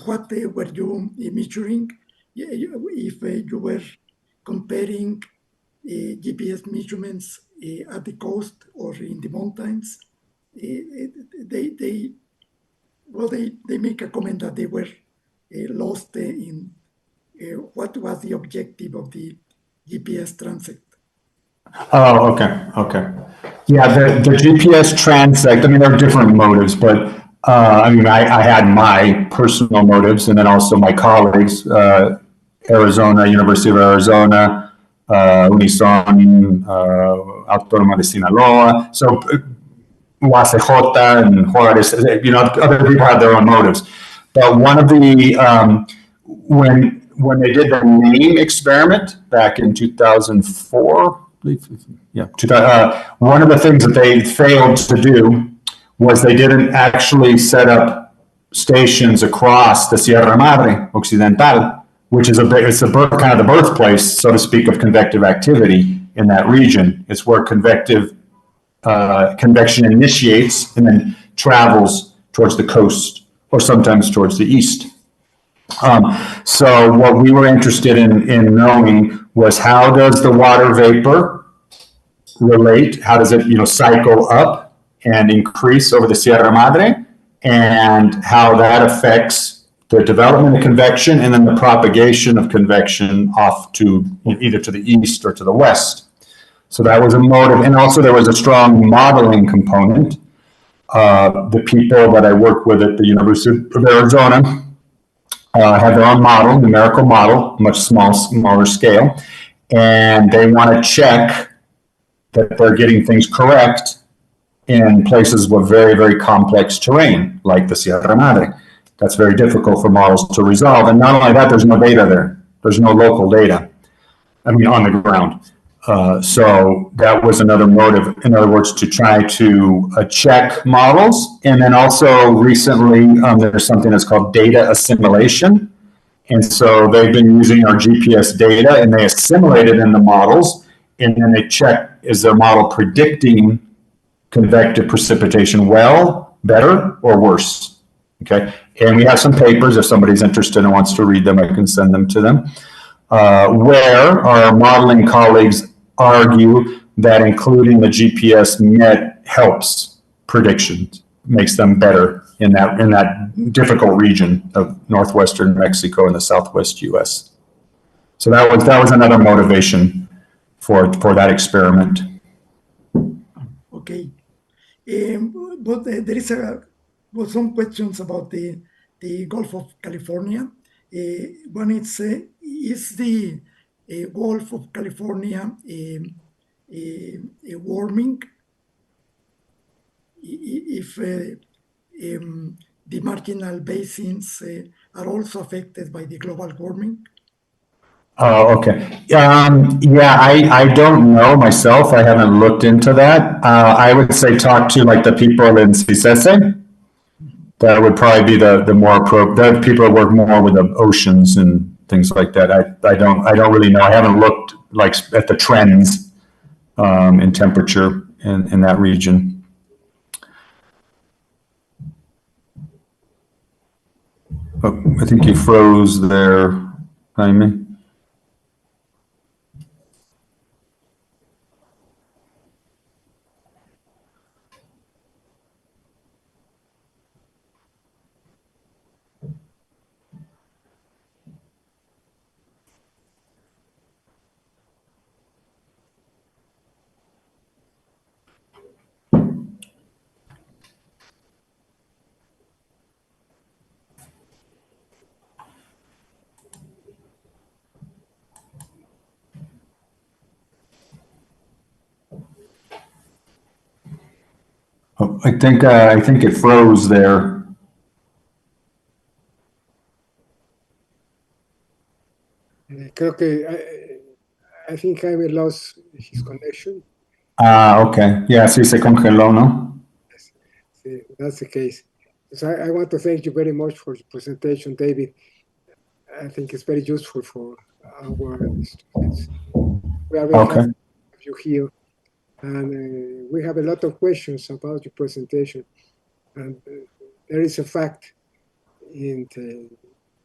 What were you measuring? If you were comparing GPS measurements at the coast or in the mountains, they make a comment that they were lost in what was the objective of the GPS transect. Oh, okay. Yeah, the GPS transect, I mean, there are different motives, but I had my personal motives and then also my colleagues, Arizona, University of Arizona, Unison, Autónoma de Sinaloa. So UACJ and Juarez, other people have their own motives. But one of the, when they did the name experiment back in 2004, one of the things that they failed to do was they didn't actually set up stations across the Sierra Madre Occidental, which is kind of the birthplace, so to speak, of convective activity in that region. It's where convection initiates and then travels towards the coast or sometimes towards the east. So what we were interested in knowing was how does the water vapor relate? How does it, cycle up and increase over the Sierra Madre, and how that affects the development of convection and then the propagation of convection off to either to the east or to the west. So that was a motive, and also there was a strong modeling component. The people that I work with at the University of Arizona have their own model, numerical model, much smaller scale, and they want to check that they're getting things correct in places with very, very complex terrain, like the Sierra Madre. That's very difficult for models to resolve. And not only that, there's no data there. There's no local data, on the ground. So that was another motive, in other words, to try to check models. And then also recently, there's something that's called data assimilation. And so they've been using our GPS data and they assimilate it in the models. And then they check, is their model predicting convective precipitation well, better, or worse? Okay. And we have some papers. If somebody's interested and wants to read them, I can send them to them. Where our modeling colleagues argue that including the GPS net helps predictions, makes them better in that difficult region of northwestern Mexico and the southwest U.S. So that was another motivation for that experiment. Okay, but there is some questions about the Gulf of California. One is the Gulf of California warming? If the marginal basins are also affected by the global warming? Oh, okay. I don't know myself. I haven't looked into that. I would say talk to like the people in CICESE. That would probably be the more appropriate. The people that work more with the oceans and things like that. I don't really know. I haven't looked like at the trends in temperature in that region. Oh, I think you froze there, Jaime. I think it froze there. Creo que I think Jaime lost his connection. Okay. Yeah, sí se congeló, ¿no? Yes, that's the case. So I want to thank you very much for the presentation, David. I think it's very useful for our students. We are very happy you here. And we have a lot of questions about your presentation. And there is a fact in the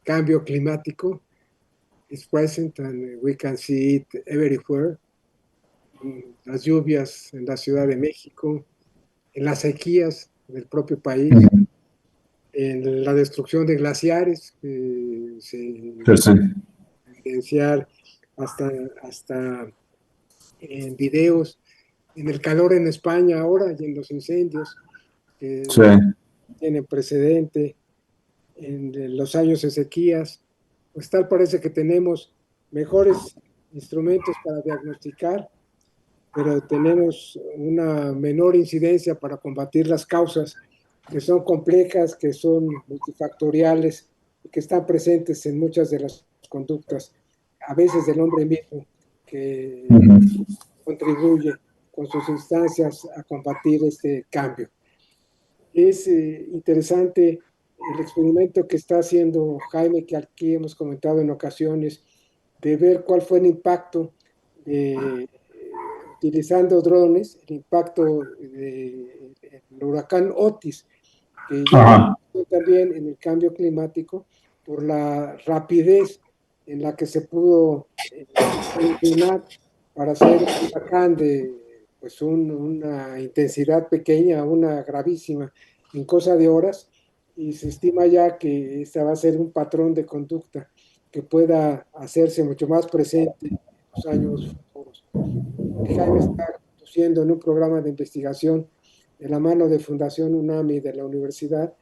Cambio Climático is present, and we can see it everywhere. Las lluvias en la Ciudad de México, en las sequías del propio país, en la destrucción de glaciares, se evidenciar hasta en videos, en el calor en España ahora y en los incendios que tienen precedente, en los años de sequías. Pues tal parece que tenemos mejores instrumentos para diagnosticar, pero tenemos una menor incidencia para combatir las causas, que son complejas, que son multifactoriales, que están presentes en muchas de las conductas, a veces del hombre mismo, que contribuye con sus instancias a combatir este cambio. Es interesante el experimento que está haciendo Jaime, que aquí hemos comentado en ocasiones, de ver cuál fue el impacto utilizando drones, el impacto del huracán Otis, que ya también en el cambio climático, por la rapidez en la que se pudo funcionar para hacer un huracán de pues una intensidad pequeña, una gravísima, en cosa de horas, y se estima ya que esta va a ser un patrón de conducta que pueda hacerse mucho más presente en los años futuros. Jaime está conduciendo en un programa de investigación de la mano de Fundación UNAM y de la Universidad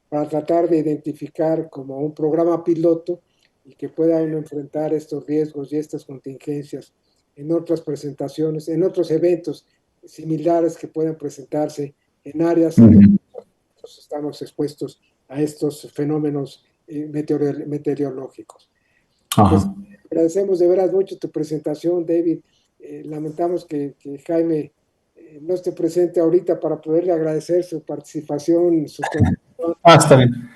para tratar de identificar como un programa piloto y que pueda uno enfrentar estos riesgos y estas contingencias en otras presentaciones, en otros eventos similares que puedan presentarse en áreas en las que nosotros estamos expuestos a estos fenómenos meteorológicos. Pues, agradecemos de veras mucho tu presentación, David. Lamentamos que Jaime no esté presente ahorita para poderle agradecer su participación, su contribución. Está bien.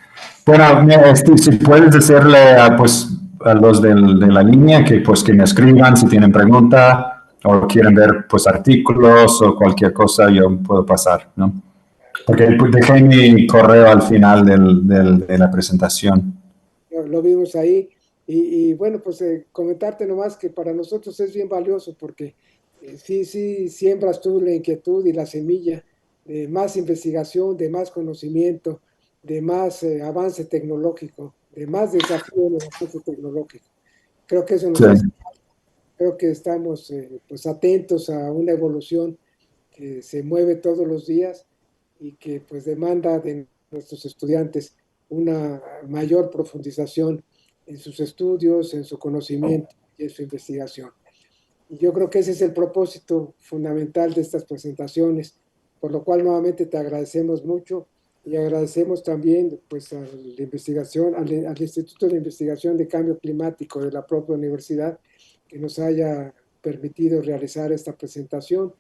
Bueno, mira, si puedes decirle pues, a los de la línea que me escriban si tienen pregunta o quieren ver pues, artículos o cualquier cosa, yo puedo pasar, ¿no? Porque dejé mi correo al final de la presentación. Lo vimos ahí. Y bueno, pues comentarte nomás que para nosotros es bien valioso porque sí siembras tú la inquietud y la semilla de más investigación, de más conocimiento, de más avance tecnológico, de más desafío en el avance tecnológico. Creo que eso nos hace. Creo que estamos pues atentos a una evolución que se mueve todos los días y que pues demanda de nuestros estudiantes una mayor profundización en sus estudios, en su conocimiento y en su investigación. Y yo creo que ese es el propósito fundamental de estas presentaciones, por lo cual nuevamente te agradecemos mucho y agradecemos también pues, a la investigación, al Instituto de Investigación de Cambio Climático de la propia universidad que nos haya permitido realizar esta presentación.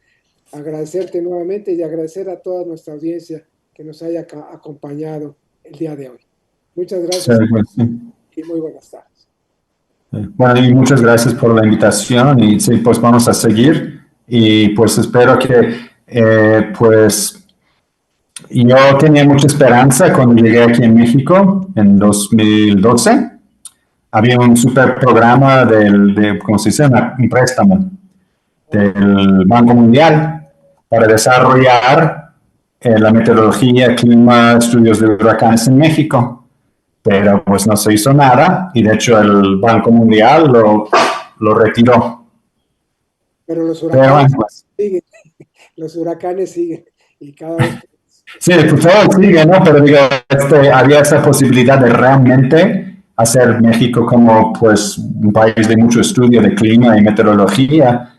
Agradecerte nuevamente y agradecer a toda nuestra audiencia que nos haya acompañado el día de hoy. Muchas gracias y muy buenas tardes. Bueno, y muchas gracias por la invitación y sí, pues vamos a seguir y pues espero que pues yo tenía mucha esperanza cuando llegué aquí en México en 2012. Había un super programa ¿cómo se dice? Un préstamo del Banco Mundial para desarrollar la meteorología, clima, estudios de huracanes en México. Pero pues no se hizo nada y de hecho el Banco Mundial lo retiró. Pero los huracanes siguen, los huracanes siguen y cada vez... Sí, pues todo sigue, ¿no? Pero digo, había esa posibilidad de realmente hacer México como pues un país de mucho estudio de clima y meteorología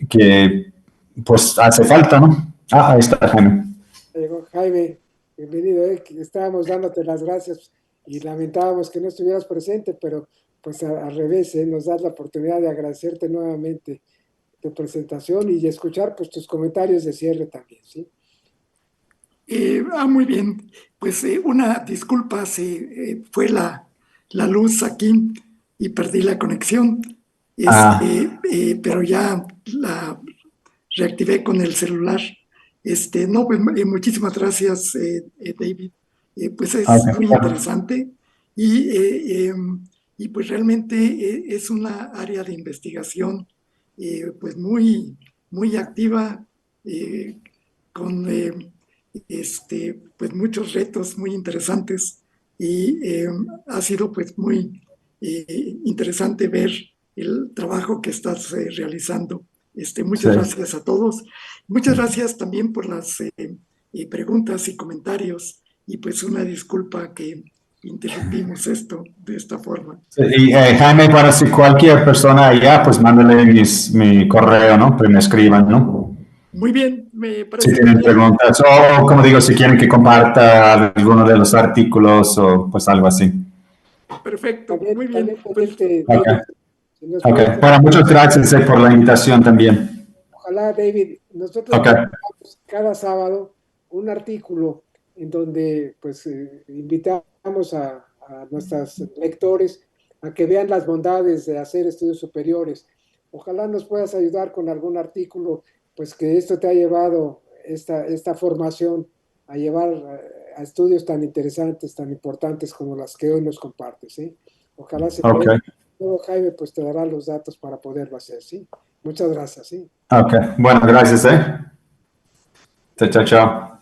que pues hace falta, ¿no? Ahí está Jaime. Jaime, bienvenido, estábamos dándote las gracias y lamentábamos que no estuvieras presente, pero pues al revés, nos das la oportunidad de agradecerte nuevamente tu presentación y escuchar pues tus comentarios de cierre también, ¿sí? Muy bien, pues una disculpa, se fue la luz aquí y perdí la conexión, pero ya reactivé con el celular. No, pues muchísimas gracias, David. Pues es muy interesante y pues realmente es una área de investigación pues muy activa, con pues muchos retos muy interesantes y ha sido pues muy interesante ver el trabajo que estás realizando. Muchas gracias a todos. Muchas gracias también por las preguntas y comentarios y pues una disculpa que interrumpimos esto de esta forma. Y Jaime, para si cualquier persona allá, pues mándale mi correo, ¿no? Que me escriban, ¿no? Muy bien, me parece Si tienen muy bien. preguntas o, como digo, si quieren que comparta alguno de los artículos o pues algo así. Perfecto, También, muy bien. Pues, David, si nos Ok, puedes- bueno, muchas gracias por la invitación también. Ojalá, David, nosotros Ok, publicamos cada sábado un artículo en donde pues invitamos a nuestros lectores a que vean las bondades de hacer estudios superiores. Ojalá nos puedas ayudar con algún artículo, pues que esto te ha llevado, esta formación, a llevar a estudios tan interesantes, tan importantes como las que hoy nos compartes, ¿sí? Ojalá se ok, pueda. Luego Jaime pues te dará los datos para poderlo hacer, ¿sí? Muchas gracias, ¿sí? ok. Bueno, gracias, Chao, chao, chao.